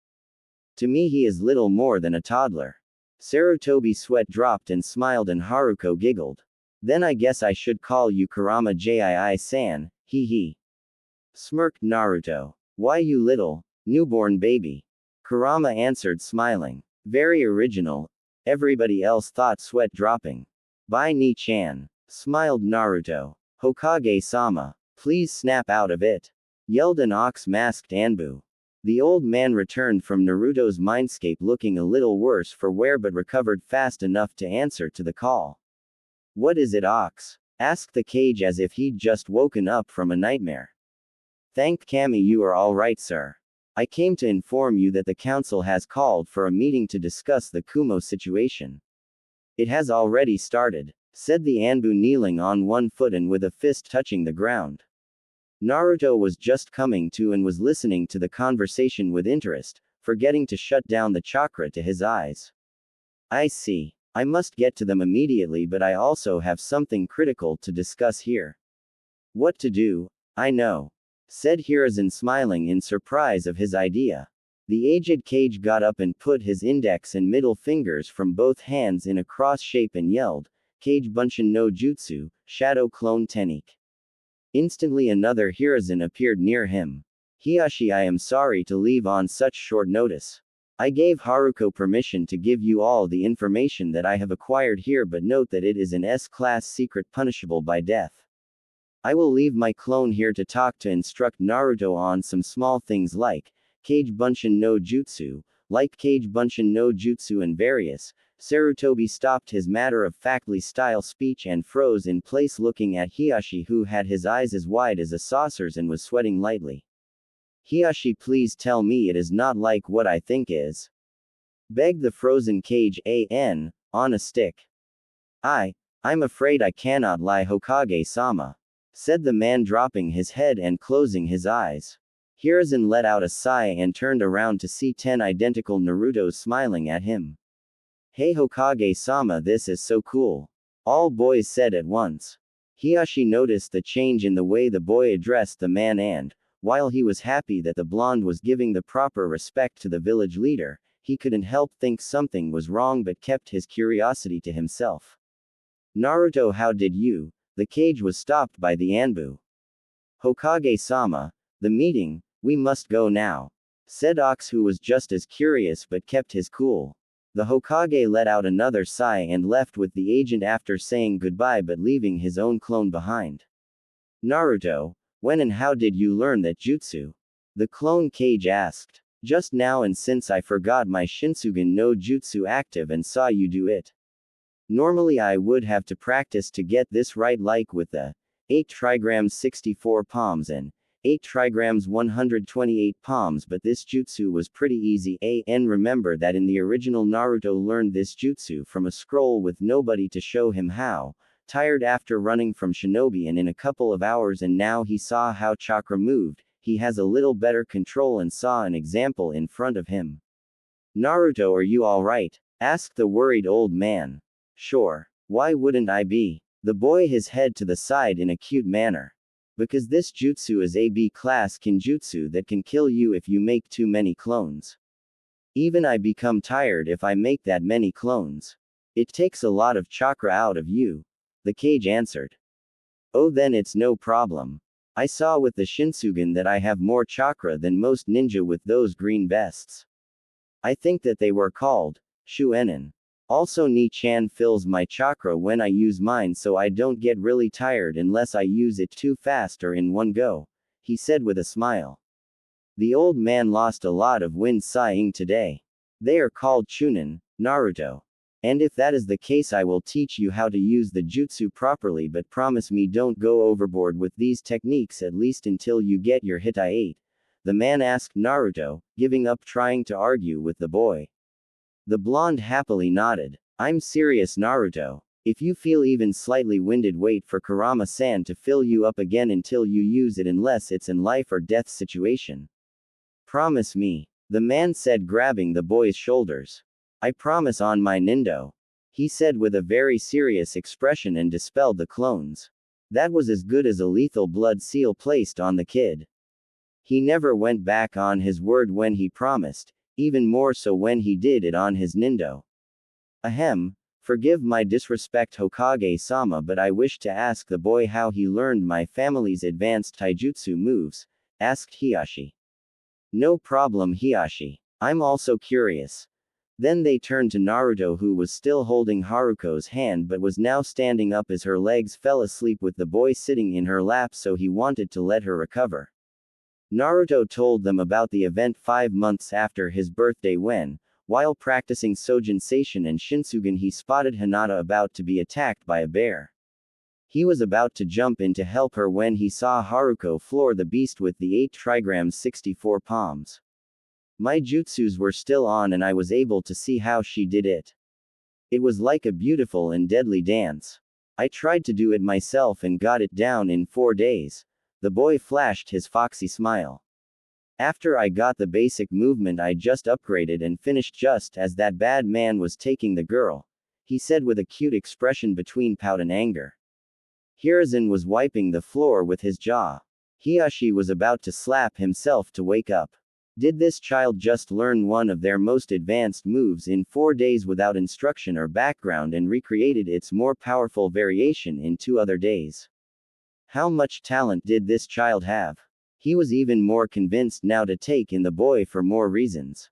To me he is little more than a toddler. Sarutobi's sweat dropped and smiled, and Haruko giggled. Then I guess I should call you Kurama Jii-san, hee. Smirked Naruto. Why, you little, newborn baby? Kurama answered, smiling. Very original. Everybody else thought, sweat dropping. By Ni-chan. Smiled Naruto. Hokage-sama, please snap out of it. Yelled an ox-masked Anbu. The old man returned from Naruto's mindscape looking a little worse for wear, but recovered fast enough to answer to the call. What is it, Ox? Asked the cage as if he'd just woken up from a nightmare. Thank Kami, you are all right, sir. I came to inform you that the council has called for a meeting to discuss the Kumo situation. It has already started, said the Anbu, kneeling on one foot and with a fist touching the ground. Naruto was just coming to and was listening to the conversation with interest, forgetting to shut down the chakra to his eyes. I see. I must get to them immediately, but I also have something critical to discuss here. What to do? I know, said Hiruzen, smiling in surprise of his idea. The aged cage got up and put his index and middle fingers from both hands in a cross shape and yelled, Kage Bunshin no Jutsu, Shadow Clone Technique. Instantly another Hiruzen appeared near him. Hiyashi, I am sorry to leave on such short notice. I gave Haruko permission to give you all the information that I have acquired here, but note that it is an S-class secret punishable by death. I will leave my clone here to talk to instruct Naruto on some small things like Kage Bunshin no Jutsu, and various. Sarutobi stopped his matter-of-factly style speech and froze in place, looking at Hiyashi, who had his eyes as wide as a saucer's and was sweating lightly. Hiyashi, please tell me it is not like what I think is. Begged the frozen cage on a stick. I'm afraid I cannot lie, Hokage-sama, said the man, dropping his head and closing his eyes. Hiruzen let out a sigh and turned around to see 10 identical Narutos smiling at him. Hey Hokage-sama, this is so cool. All boys said at once. Hiyashi noticed the change in the way the boy addressed the man, and, while he was happy that the blonde was giving the proper respect to the village leader, he couldn't help think something was wrong but kept his curiosity to himself. Naruto, how did you? The cage was stopped by the Anbu. Hokage-sama, the meeting, we must go now, said Ox, who was just as curious but kept his cool. The Hokage let out another sigh and left with the agent after saying goodbye but leaving his own clone behind. Naruto, when and how did you learn that jutsu? The clone cage asked. Just now, and since I forgot my Shinsugen no Jutsu active and saw you do it. Normally I would have to practice to get this right, like with the 8 trigrams 64 palms and 8 trigrams 128 palms, but this jutsu was pretty easy. And remember that in the original Naruto learned this jutsu from a scroll with nobody to show him how, tired after running from shinobi and in a couple of hours, and now he saw how chakra moved, he has a little better control and saw an example in front of him. Naruto, are you alright? Asked the worried old man. Sure. Why wouldn't I be? The boy his head to the side in a cute manner. Because this jutsu is a B-class kinjutsu that can kill you if you make too many clones. Even I become tired if I make that many clones. It takes a lot of chakra out of you. The cage answered. Oh, then it's no problem. I saw with the Shinsugen that I have more chakra than most ninja with those green vests. I think that they were called Shuenin. Also Ni-chan fills my chakra when I use mine so I don't get really tired unless I use it too fast or in one go, he said with a smile. The old man lost a lot of wind sighing today. They are called Chunin, Naruto. And if that is the case I will teach you how to use the jutsu properly, but promise me don't go overboard with these techniques at least until you get your Hitai 8. The man asked Naruto, giving up trying to argue with the boy. The blonde happily nodded. I'm serious, Naruto. If you feel even slightly winded, wait for Kurama-san to fill you up again until you use it unless it's in life or death situation. Promise me, the man said, grabbing the boy's shoulders. I promise on my Nindo, he said with a very serious expression and dispelled the clones. That was as good as a lethal blood seal placed on the kid. He never went back on his word when he promised, even more so when he did it on his Nindo. Ahem, forgive my disrespect, Hokage-sama, but I wish to ask the boy how he learned my family's advanced taijutsu moves, asked Hiashi. No problem, Hiashi. I'm also curious. Then they turned to Naruto, who was still holding Haruko's hand but was now standing up as her legs fell asleep with the boy sitting in her lap, so he wanted to let her recover. Naruto told them about the event 5 months after his birthday when, while practicing Sojin Seishin and Shinsugen, he spotted Hinata about to be attacked by a bear. He was about to jump in to help her when he saw Haruko floor the beast with the 8 trigrams 64 palms. My jutsus were still on and I was able to see how she did it. It was like a beautiful and deadly dance. I tried to do it myself and got it down in 4 days. The boy flashed his foxy smile. After I got the basic movement I just upgraded and finished just as that bad man was taking the girl, he said with a cute expression between pout and anger. Hiruzen was wiping the floor with his jaw. Hiashi was about to slap himself to wake up. Did this child just learn one of their most advanced moves in 4 days without instruction or background and recreated its more powerful variation in 2 other days? How much talent did this child have? He was even more convinced now to take in the boy for more reasons.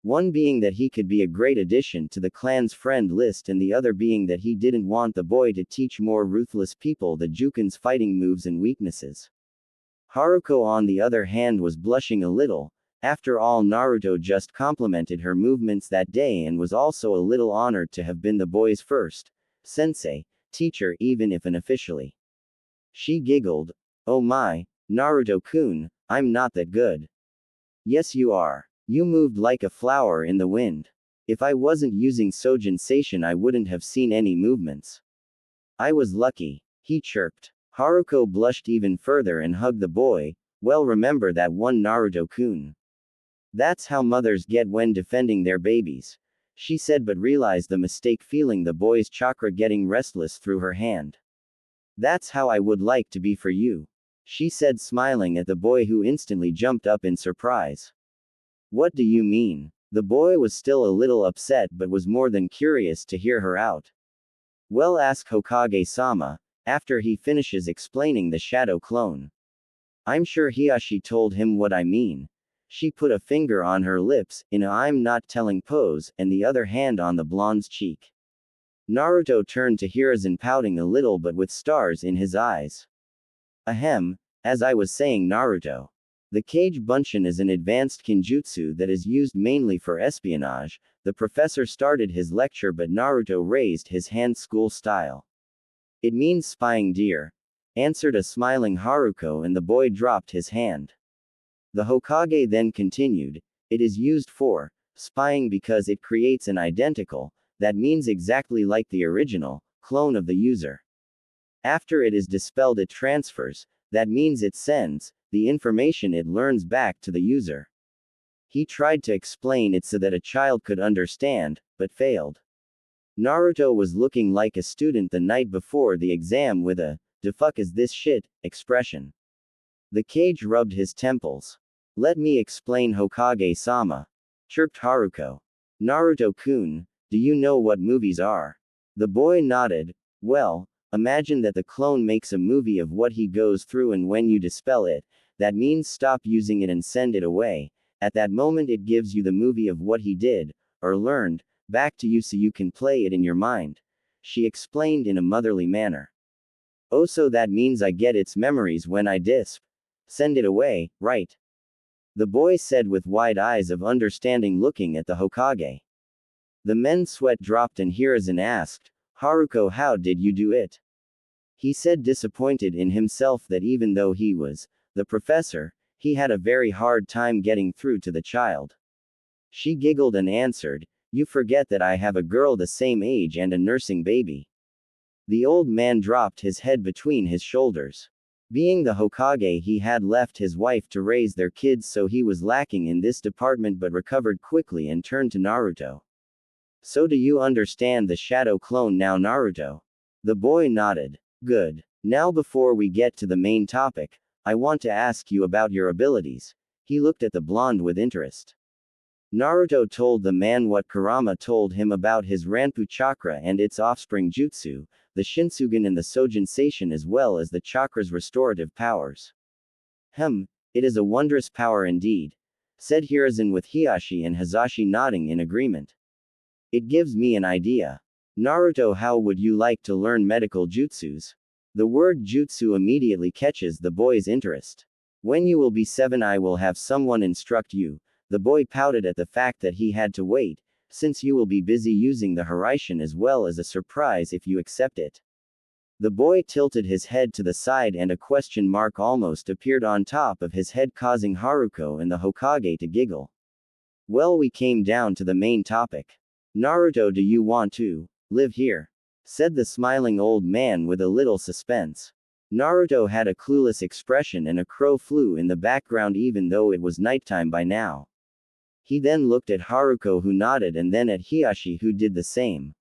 One being that he could be a great addition to the clan's friend list, and the other being that he didn't want the boy to teach more ruthless people the Jukin's fighting moves and weaknesses. Haruko, on the other hand, was blushing a little. After all, Naruto just complimented her movements that day and was also a little honored to have been the boy's first sensei, teacher, even if unofficially. She giggled. Oh my, Naruto-kun, I'm not that good. Yes you are. You moved like a flower in the wind. If I wasn't using Sojin Seishin I wouldn't have seen any movements. I was lucky, he chirped. Haruko blushed even further and hugged the boy. Well, remember that one, Naruto-kun. That's how mothers get when defending their babies, she said, but realized the mistake, feeling the boy's chakra getting restless through her hand. That's how I would like to be for you, she said, smiling at the boy, who instantly jumped up in surprise. What do you mean? The boy was still a little upset but was more than curious to hear her out. Well, ask Hokage-sama, after he finishes explaining the shadow clone. I'm sure Hiashi told him what I mean. She put a finger on her lips, in a I'm not telling pose, and the other hand on the blonde's cheek. Naruto turned to Hiruzen, pouting a little but with stars in his eyes. Ahem, as I was saying, Naruto. The Kage Bunshin is an advanced kinjutsu that is used mainly for espionage. The professor started his lecture, but Naruto raised his hand school style. It means spying, dear, answered a smiling Haruko, and the boy dropped his hand. The Hokage then continued, it is used for spying because it creates an identical, that means exactly like the original, clone of the user. After it is dispelled, it transfers, that means it sends the information it learns back to the user. He tried to explain it so that a child could understand, but failed. Naruto was looking like a student the night before the exam with a "the fuck is this shit" expression. The Kage rubbed his temples. Let me explain, Hokage-sama, chirped Haruko. Naruto-kun, do you know what movies are? The boy nodded. Well, Imagine that the clone makes a movie of what he goes through, and when you dispel it, that means stop using it and send it away. At that moment, it gives you the movie of what he did, or learned, back to you so you can play it in your mind. She explained in a motherly manner. Oh, so that means I get its memories when I send it away, right? The boy said with wide eyes of understanding, looking at the Hokage. The men's sweat dropped and Hiruzen asked, Haruko, how did you do it? He said, disappointed in himself that even though he was the professor, he had a very hard time getting through to the child. She giggled and answered, you forget that I have a girl the same age and a nursing baby. The old man dropped his head between his shoulders. Being the Hokage, he had left his wife to raise their kids, so he was lacking in this department, but recovered quickly and turned to Naruto. So do you understand the shadow clone now, Naruto? The boy nodded. Good. Now before we get to the main topic, I want to ask you about your abilities. He looked at the blonde with interest. Naruto told the man what Kurama told him about his Ranpu chakra and its offspring jutsu, the Shinsugan and the Sojin Seishin, as well as the chakra's restorative powers. It is a wondrous power indeed, said Hiruzen, with Hiashi and Hazashi nodding in agreement. It gives me an idea. Naruto, how would you like to learn medical jutsus? The word jutsu immediately catches the boy's interest. When you will be 7, I will have someone instruct you. The boy pouted at the fact that he had to wait, since you will be busy using the Hiraishin, as well as a surprise if you accept it. The boy tilted his head to the side and a question mark almost appeared on top of his head, causing Haruko and the Hokage to giggle. Well, we came down to the main topic. Naruto, do you want to live here? Said the smiling old man with a little suspense. Naruto had a clueless expression and a crow flew in the background even though it was nighttime by now. He then looked at Haruko, who nodded, and then at Hiashi, who did the same.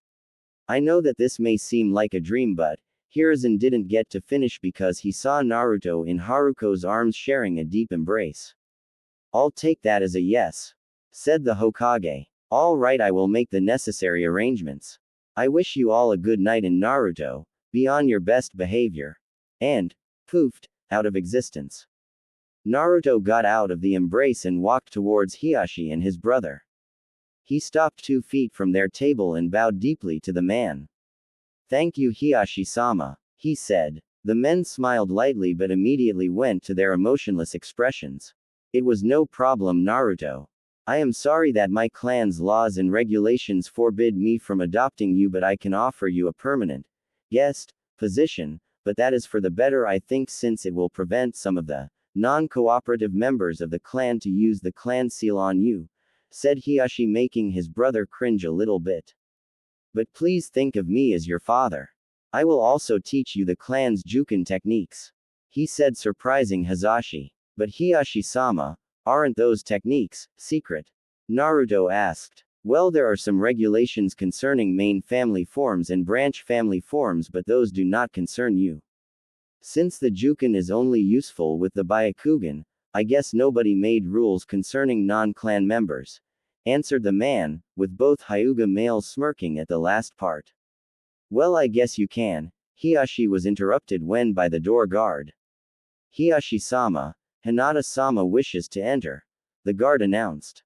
I know that this may seem like a dream, but Hiruzen didn't get to finish because he saw Naruto in Haruko's arms sharing a deep embrace. I'll take that as a yes, said the Hokage. All right, I will make the necessary arrangements. I wish you all a good night in Naruto, be on your best behavior. And, poofed, out of existence. Naruto got out of the embrace and walked towards Hiashi and his brother. He stopped 2 feet from their table and bowed deeply to the man. Thank you, Hiashi-sama, he said. The men smiled lightly but immediately went to their emotionless expressions. It was no problem, Naruto. I am sorry that my clan's laws and regulations forbid me from adopting you, but I can offer you a permanent guest position, but that is for the better, I think, since it will prevent some of the non-cooperative members of the clan to use the clan seal on you, said Hiashi, making his brother cringe a little bit. But please think of me as your father. I will also teach you the clan's juken techniques, he said, surprising Hazashi. But Hiashi-sama, aren't those techniques secret? Naruto asked. Well, there are some regulations concerning main family forms and branch family forms, but those do not concern you. Since the juken is only useful with the Byakugan, I guess nobody made rules concerning non-clan members, answered the man, with both Hyuga males smirking at the last part. Well, I guess you can. Hiashi was interrupted when by the door guard. Hiashi-sama, Hinata-sama wishes to enter, the guard announced.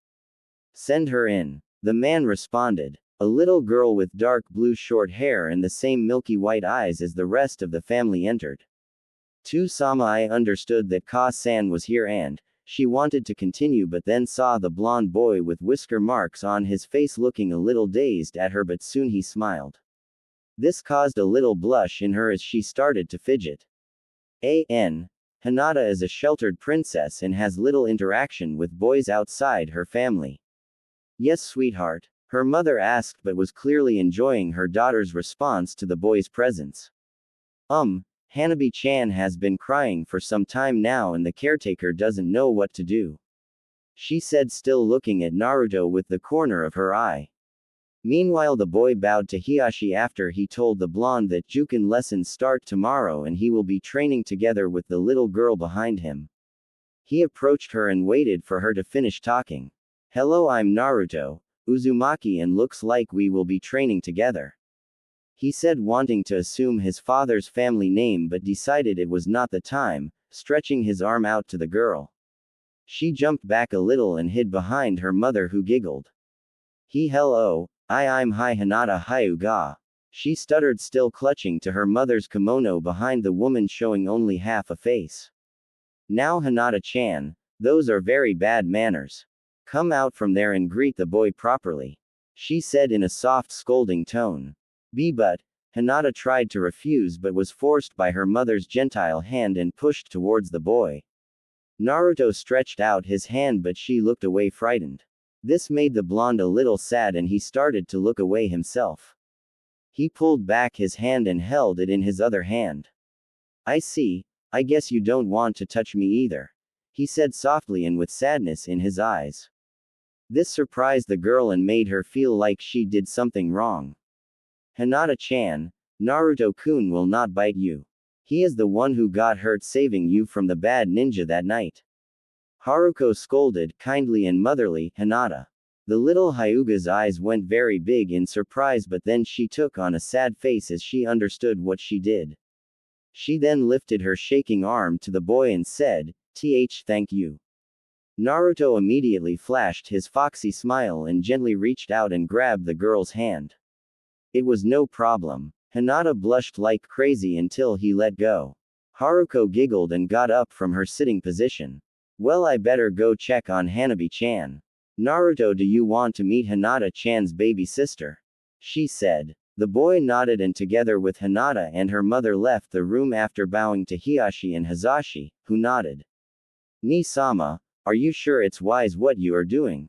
Send her in. The man responded. A little girl with dark blue short hair and the same milky white eyes as the rest of the family entered. Sama, I understood that Ka-san was here and she wanted to continue, but then saw the blonde boy with whisker marks on his face looking a little dazed at her, but soon he smiled. This caused a little blush in her as she started to fidget. Hinata is a sheltered princess and has little interaction with boys outside her family. Yes, sweetheart, her mother asked, but was clearly enjoying her daughter's response to the boy's presence. Hanabi-chan has been crying for some time now and the caretaker doesn't know what to do, she said, still looking at Naruto with the corner of her eye. Meanwhile, the boy bowed to Hiashi after he told the blonde that juken lessons start tomorrow and he will be training together with the little girl behind him. He approached her and waited for her to finish talking. Hello, I'm Naruto Uzumaki and looks like we will be training together. He said, wanting to assume his father's family name but decided it was not the time, stretching his arm out to the girl. She jumped back a little and hid behind her mother, who giggled. Hello, I'm Hi Hinata Hyuga. She stuttered, still clutching to her mother's kimono behind the woman, showing only half a face. Now Hinata-chan, those are very bad manners. Come out from there and greet the boy properly, she said in a soft, scolding tone. But Hinata tried to refuse but was forced by her mother's gentile hand and pushed towards the boy. Naruto stretched out his hand but she looked away, frightened. This made the blonde a little sad and he started to look away himself. He pulled back his hand and held it in his other hand. I see, I guess you don't want to touch me either, he said softly and with sadness in his eyes. This surprised the girl and made her feel like she did something wrong. Hinata-chan, Naruto-kun will not bite you. He is the one who got hurt saving you from the bad ninja that night. Haruko scolded, kindly and motherly, Hinata. The little Hyuga's eyes went very big in surprise, but then she took on a sad face as she understood what she did. She then lifted her shaking arm to the boy and said, thank you. Naruto immediately flashed his foxy smile and gently reached out and grabbed the girl's hand. It was no problem. Hinata blushed like crazy until he let go. Haruko giggled and got up from her sitting position. Well, I better go check on Hanabi-chan. Naruto, do you want to meet Hinata-chan's baby sister? She said. The boy nodded and together with Hinata and her mother left the room after bowing to Hiashi and Hazashi, who nodded. Ni-sama, are you sure it's wise what you are doing?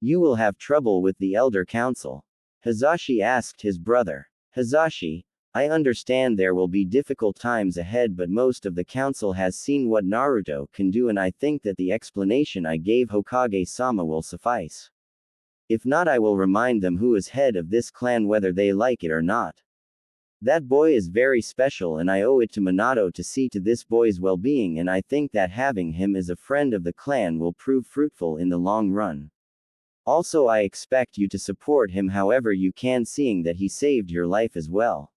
You will have trouble with the elder council. Hazashi asked his brother. Hazashi, I understand there will be difficult times ahead, but most of the council has seen what Naruto can do and I think that the explanation I gave Hokage-sama will suffice. If not, I will remind them who is head of this clan whether they like it or not. That boy is very special and I owe it to Minato to see to this boy's well-being, and I think that having him as a friend of the clan will prove fruitful in the long run. Also, I expect you to support him however you can, seeing that he saved your life as well.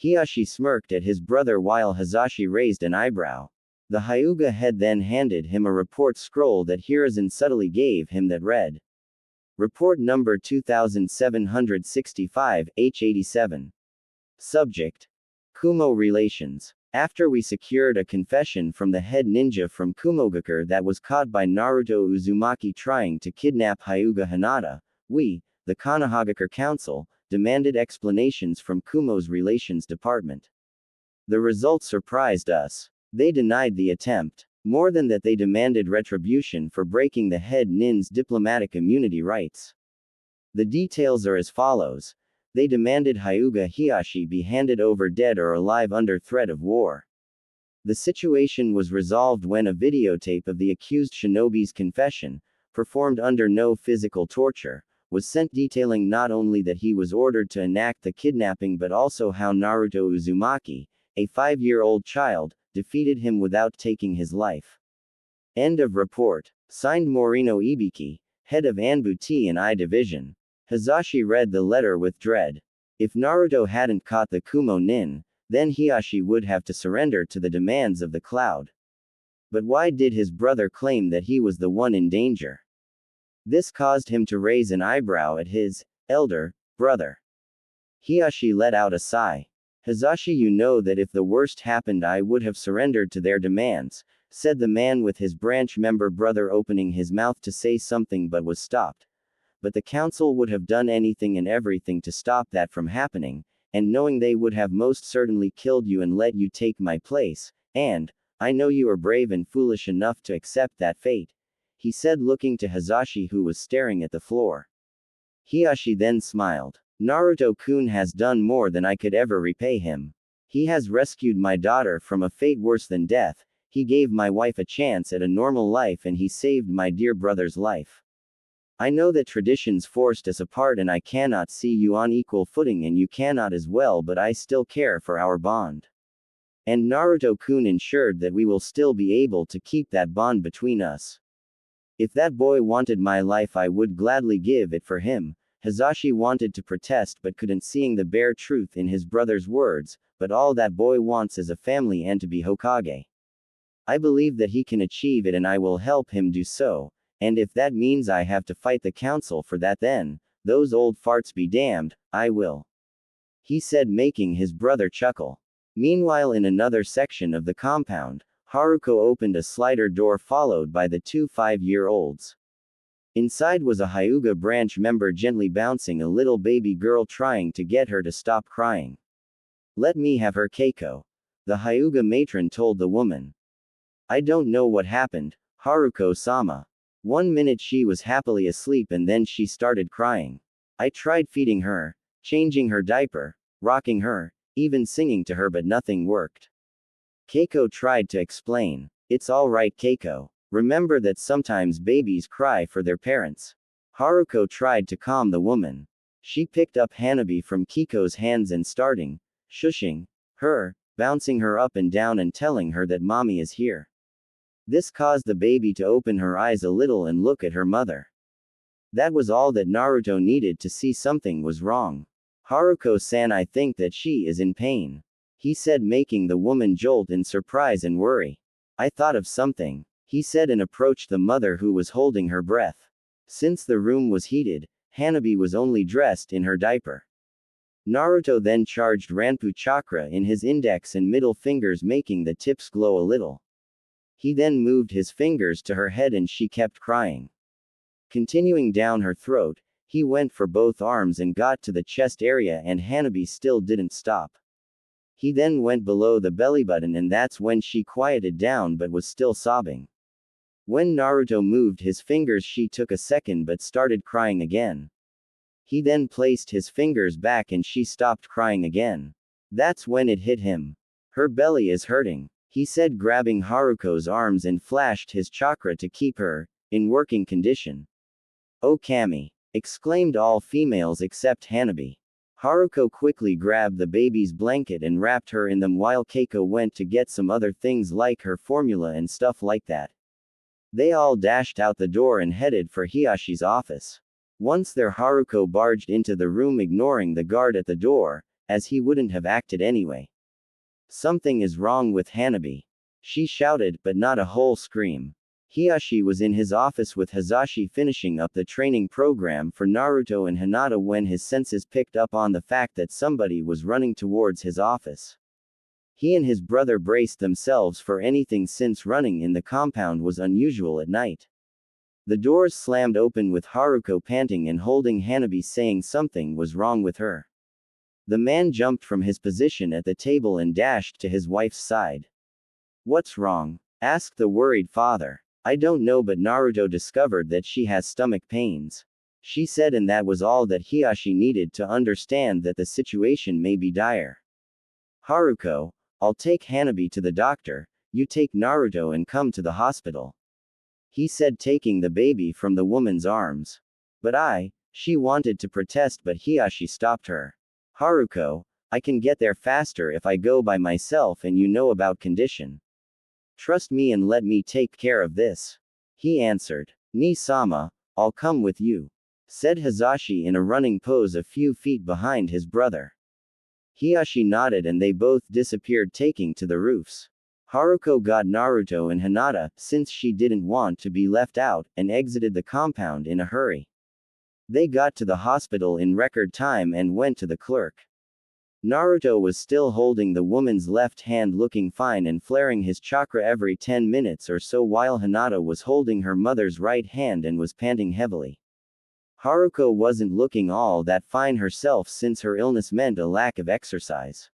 Hiashi smirked at his brother while Hazashi raised an eyebrow. The Hyuga head then handed him a report scroll that Hiruzen subtly gave him that read. Report number 2765, H87. Subject. Kumo relations. After we secured a confession from the head ninja from Kumogakure that was caught by Naruto Uzumaki trying to kidnap Hyuga Hinata, we, the Konohagakure Council, demanded explanations from Kumo's relations department. The results surprised us. They denied the attempt. More than that, they demanded retribution for breaking the head nin's diplomatic immunity rights. The details are as follows. They demanded Hyuga Hiashi be handed over dead or alive under threat of war. The situation was resolved when a videotape of the accused shinobi's confession, performed under no physical torture, was sent, detailing not only that he was ordered to enact the kidnapping but also how Naruto Uzumaki, a 5-year-old child, defeated him without taking his life. End of report. Signed Morino Ibiki, head of Anbu T&I Division. Hazashi read the letter with dread. If Naruto hadn't caught the Kumo nin, then Hiashi would have to surrender to the demands of the cloud. But why did his brother claim that he was the one in danger? This caused him to raise an eyebrow at his elder brother. Hiashi let out a sigh. Hazashi, you know that if the worst happened I would have surrendered to their demands, said the man with his branch member brother, opening his mouth to say something but was stopped. But the council would have done anything and everything to stop that from happening, and knowing they would have most certainly killed you and let you take my place, and, I know you are brave and foolish enough to accept that fate, he said, looking to Hazashi who was staring at the floor. Hiashi then smiled. Naruto-kun has done more than I could ever repay him. He has rescued my daughter from a fate worse than death, he gave my wife a chance at a normal life, and he saved my dear brother's life. I know that traditions forced us apart and I cannot see you on equal footing and you cannot as well, but I still care for our bond. And Naruto-kun ensured that we will still be able to keep that bond between us. If that boy wanted my life I would gladly give it for him, Hazashi wanted to protest but couldn't, seeing the bare truth in his brother's words, but all that boy wants is a family and to be Hokage. I believe that he can achieve it and I will help him do so, and if that means I have to fight the council for that, then, those old farts be damned, I will. He said, making his brother chuckle. Meanwhile, in another section of the compound, Haruko opened a slider door followed by the two 5-year-olds. Inside was a Hyuga branch member gently bouncing a little baby girl trying to get her to stop crying. Let me have her, Keiko. The Hyuga matron told the woman. I don't know what happened, Haruko-sama. 1 minute she was happily asleep and then she started crying. I tried feeding her, changing her diaper, rocking her, even singing to her, but nothing worked. Keiko tried to explain. It's alright, Keiko. Remember that sometimes babies cry for their parents. Haruko tried to calm the woman. She picked up Hanabi from Kiko's hands and starting, shushing her, bouncing her up and down and telling her that mommy is here. This caused the baby to open her eyes a little and look at her mother. That was all that Naruto needed to see something was wrong. Haruko-san, I think that she is in pain, he said, making the woman jolt in surprise and worry. I thought of something, he said, and approached the mother who was holding her breath. Since the room was heated, Hanabi was only dressed in her diaper. Naruto then charged Ranpu chakra in his index and middle fingers, making the tips glow a little. He then moved his fingers to her head and she kept crying. Continuing down her throat, he went for both arms and got to the chest area, and Hanabi still didn't stop. He then went below the belly button and that's when she quieted down but was still sobbing. When Naruto moved his fingers, she took a second but started crying again. He then placed his fingers back and she stopped crying again. That's when it hit him. Her belly is hurting, he said, grabbing Haruko's arms and flashed his chakra to keep her in working condition. Oh Kami! Exclaimed all females except Hanabi. Haruko quickly grabbed the baby's blanket and wrapped her in them while Keiko went to get some other things like her formula and stuff like that. They all dashed out the door and headed for Hiyashi's office. Once there, Haruko barged into the room, ignoring the guard at the door, as he wouldn't have acted anyway. Something is wrong with Hanabi, she shouted, but not a whole scream. Hiyashi was in his office with Hazashi finishing up the training program for Naruto and Hinata when his senses picked up on the fact that somebody was running towards his office. He and his brother braced themselves for anything since running in the compound was unusual at night. The doors slammed open with Haruko panting and holding Hanabi, saying something was wrong with her. The man jumped from his position at the table and dashed to his wife's side. What's wrong? Asked the worried father. I don't know, but Naruto discovered that she has stomach pains, she said, and that was all that Hiyashi needed to understand that the situation may be dire. Haruko, I'll take Hanabi to the doctor, you take Naruto and come to the hospital, he said, taking the baby from the woman's arms. But she wanted to protest, but Hiyashi stopped her. Haruko, I can get there faster if I go by myself, and you know about condition. Trust me and let me take care of this, he answered. Ni-sama, I'll come with you, said Hazashi in a running pose a few feet behind his brother. Hiyashi nodded and they both disappeared, taking to the roofs. Haruko got Naruto and Hinata, since she didn't want to be left out, and exited the compound in a hurry. They got to the hospital in record time and went to the clerk. Naruto was still holding the woman's left hand, looking fine and flaring his chakra every 10 minutes or so, while Hinata was holding her mother's right hand and was panting heavily. Haruko wasn't looking all that fine herself since her illness meant a lack of exercise.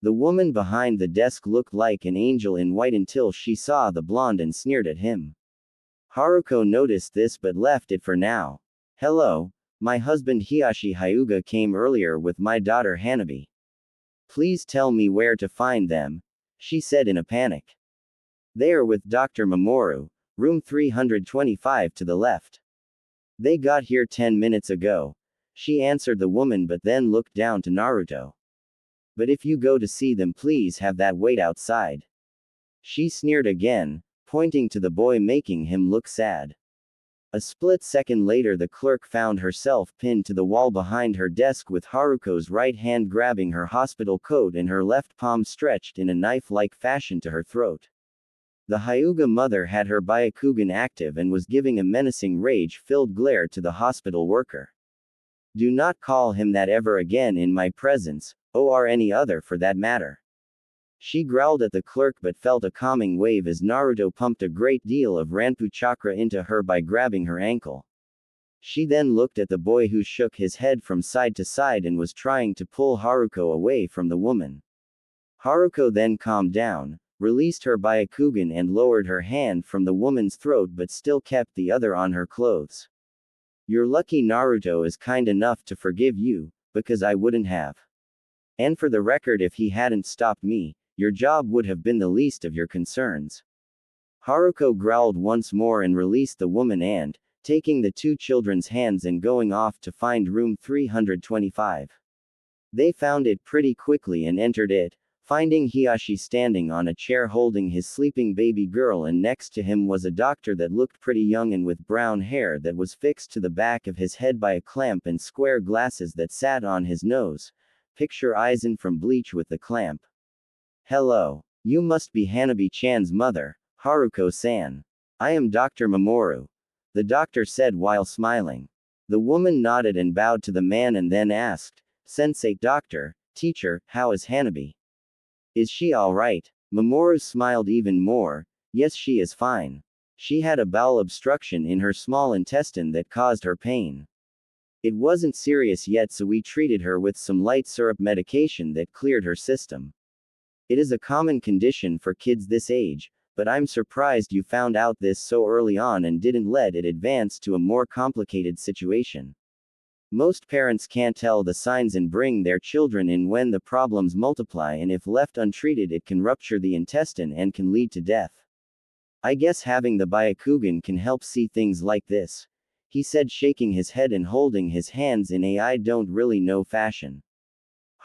The woman behind the desk looked like an angel in white until she saw the blonde and sneered at him. Haruko noticed this but left it for now. Hello, my husband Hiyashi Hyuga came earlier with my daughter Hanabi. Please tell me where to find them, she said in a panic. They are with Dr. Mamoru, room 325 to the left. They got here 10 minutes ago, she answered the woman, but then looked down to Naruto. But if you go to see them, please have that wait outside. She sneered again, pointing to the boy, making him look sad. A split second later, the clerk found herself pinned to the wall behind her desk with Haruko's right hand grabbing her hospital coat and her left palm stretched in a knife-like fashion to her throat. The Hyuga mother had her Byakugan active and was giving a menacing rage-filled glare to the hospital worker. Do not call him that ever again in my presence, or any other for that matter. She growled at the clerk but felt a calming wave as Naruto pumped a great deal of Ranpu chakra into her by grabbing her ankle. She then looked at the boy who shook his head from side to side and was trying to pull Haruko away from the woman. Haruko then calmed down, released her Byakugan and lowered her hand from the woman's throat but still kept the other on her clothes. You're lucky Naruto is kind enough to forgive you, because I wouldn't have. And for the record, if he hadn't stopped me, your job would have been the least of your concerns. Haruko growled once more and released the woman and, taking the two children's hands and going off to find room 325. They found it pretty quickly and entered it, finding Hiyashi standing on a chair holding his sleeping baby girl, and next to him was a doctor that looked pretty young and with brown hair that was fixed to the back of his head by a clamp and square glasses that sat on his nose. Picture Aizen from Bleach with the clamp. Hello. You must be Hanabi-chan's mother, Haruko-san. I am Dr. Mamoru. The doctor said while smiling. The woman nodded and bowed to the man and then asked, Sensei, doctor, teacher, how is Hanabi? Is she alright? Mamoru smiled even more. Yes, she is fine. She had a bowel obstruction in her small intestine that caused her pain. It wasn't serious yet, so we treated her with some light syrup medication that cleared her system. It is a common condition for kids this age, but I'm surprised you found out this so early on and didn't let it advance to a more complicated situation. Most parents can't tell the signs and bring their children in when the problems multiply, and if left untreated it can rupture the intestine and can lead to death. I guess having the Byakugan can help see things like this, he said, shaking his head and holding his hands in a I don't really know fashion.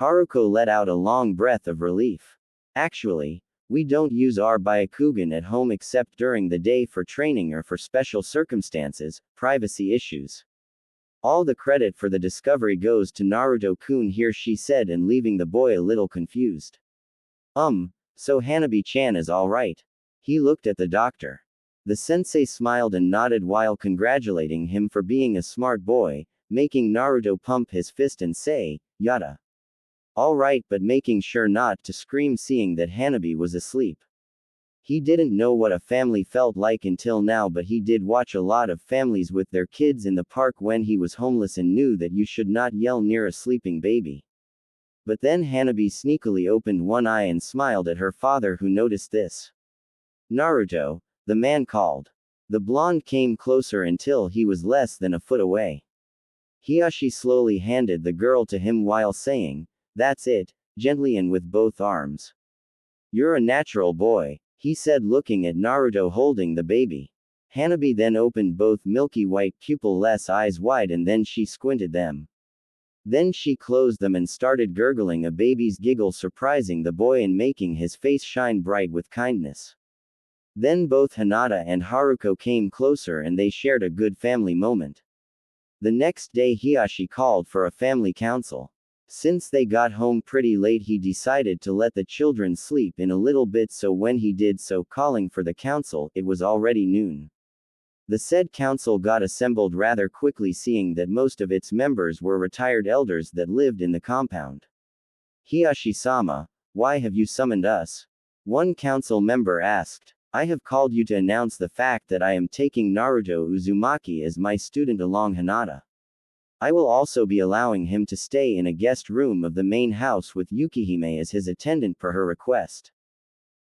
Haruko let out a long breath of relief. Actually, we don't use our Byakugan at home except during the day for training or for special circumstances, privacy issues. All the credit for the discovery goes to Naruto-kun here, she said, and leaving the boy a little confused. So Hanabi-chan is alright. He looked at the doctor. The sensei smiled and nodded while congratulating him for being a smart boy, making Naruto pump his fist and say, yada. Alright, but making sure not to scream seeing that Hanabi was asleep. He didn't know what a family felt like until now, but he did watch a lot of families with their kids in the park when he was homeless and knew that you should not yell near a sleeping baby. But then Hanabi sneakily opened one eye and smiled at her father, who noticed this. Naruto, the man called. The blonde came closer until he was less than a foot away. Hiyashi slowly handed the girl to him while saying, that's it, gently and with both arms. You're a natural boy, he said, looking at Naruto holding the baby. Hanabi then opened both milky white pupil-less eyes wide and then she squinted them. Then she closed them and started gurgling a baby's giggle, surprising the boy and making his face shine bright with kindness. Then both Hinata and Haruko came closer and they shared a good family moment. The next day Hiyashi called for a family council. Since they got home pretty late, he decided to let the children sleep in a little bit, so when he did so, calling for the council, it was already noon. The said council got assembled rather quickly, seeing that most of its members were retired elders that lived in the compound. Hiyashi-sama, why have you summoned us? One council member asked. I have called you to announce the fact that I am taking Naruto Uzumaki as my student along Hinata. I will also be allowing him to stay in a guest room of the main house with Yukihime as his attendant per her request.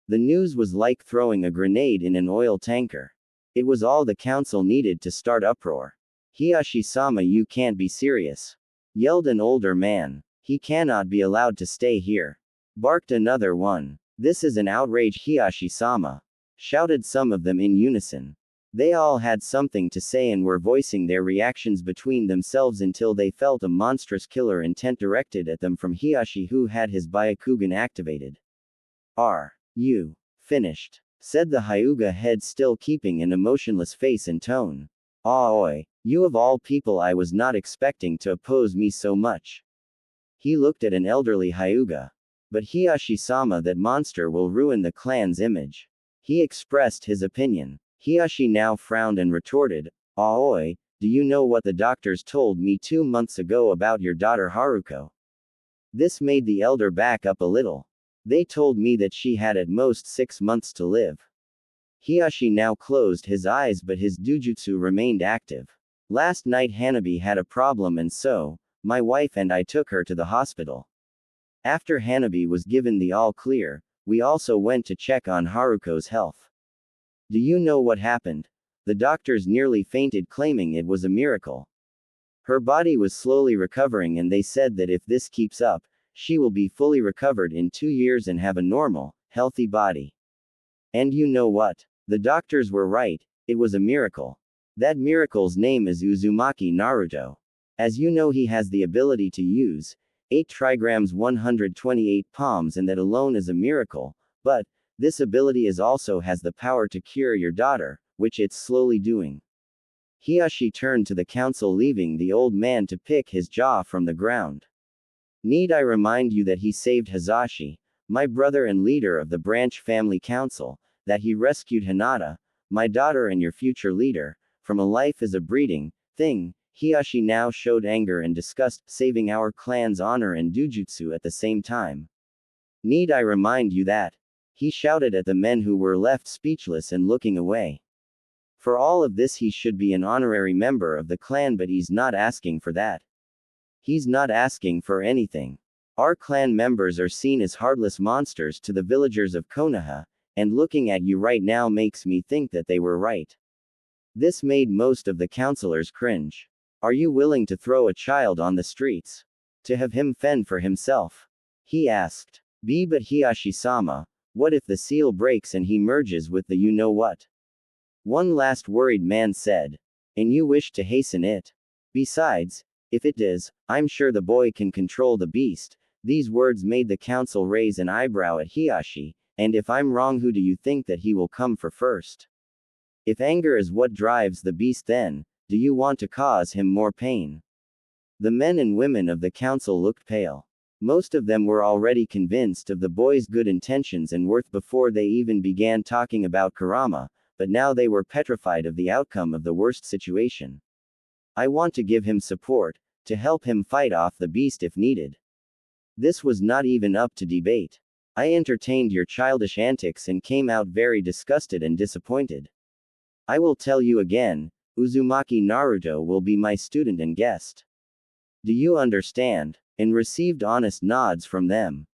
The news was like throwing a grenade in an oil tanker. It was all the council needed to start uproar. Hiyashi-sama, you can't be serious, yelled an older man. He cannot be allowed to stay here, barked another one. This is an outrage, Hiyashi-sama, shouted some of them in unison. They all had something to say and were voicing their reactions between themselves until they felt a monstrous killer intent directed at them from Hiyashi, who had his Byakugan activated. Are you finished? Said the Hyuga head, still keeping an emotionless face and tone. Aoi, you of all people, I was not expecting to oppose me so much. He looked at an elderly Hyuga. But Hiyashi-sama, that monster will ruin the clan's image. He expressed his opinion. Hiyashi now frowned and retorted, Aoi, do you know what the doctors told me 2 months ago about your daughter Haruko? This made the elder back up a little. They told me that she had at most 6 months to live. Hiyashi now closed his eyes, but his dujutsu remained active. Last night Hanabi had a problem, and so, my wife and I took her to the hospital. After Hanabi was given the all clear, we also went to check on Haruko's health. Do you know what happened? The doctors nearly fainted, claiming it was a miracle. Her body was slowly recovering, and they said that if this keeps up, she will be fully recovered in 2 years and have a normal, healthy body. And you know what? The doctors were right, it was a miracle. That miracle's name is Uzumaki Naruto. As you know, he has the ability to use 8 trigrams 128 palms, and that alone is a miracle, but this ability also has the power to cure your daughter, which it's slowly doing. Hiyashi turned to the council, leaving the old man to pick his jaw from the ground. Need I remind you that he saved Hazashi, my brother and leader of the branch family council, that he rescued Hinata, my daughter and your future leader, from a life as a breeding thing? Hiyashi now showed anger and disgust, saving our clan's honor and dujutsu at the same time. Need I remind you that? He shouted at the men who were left speechless and looking away. For all of this, he should be an honorary member of the clan, but he's not asking for that. He's not asking for anything. Our clan members are seen as heartless monsters to the villagers of Konoha, and looking at you right now makes me think that they were right. This made most of the councilors cringe. Are you willing to throw a child on the streets? To have him fend for himself? He asked. But Hiyashi-sama, what if the seal breaks and he merges with the you-know-what? One last worried man said. And you wish to hasten it? Besides, if it does, I'm sure the boy can control the beast. These words made the council raise an eyebrow at Hiyashi, and if I'm wrong, who do you think that he will come for first? If anger is what drives the beast, then, do you want to cause him more pain? The men and women of the council looked pale. Most of them were already convinced of the boy's good intentions and worth before they even began talking about Kurama, but now they were petrified of the outcome of the worst situation. I want to give him support, to help him fight off the beast if needed. This was not even up to debate. I entertained your childish antics and came out very disgusted and disappointed. I will tell you again, Uzumaki Naruto will be my student and guest. Do you understand? And received honest nods from them.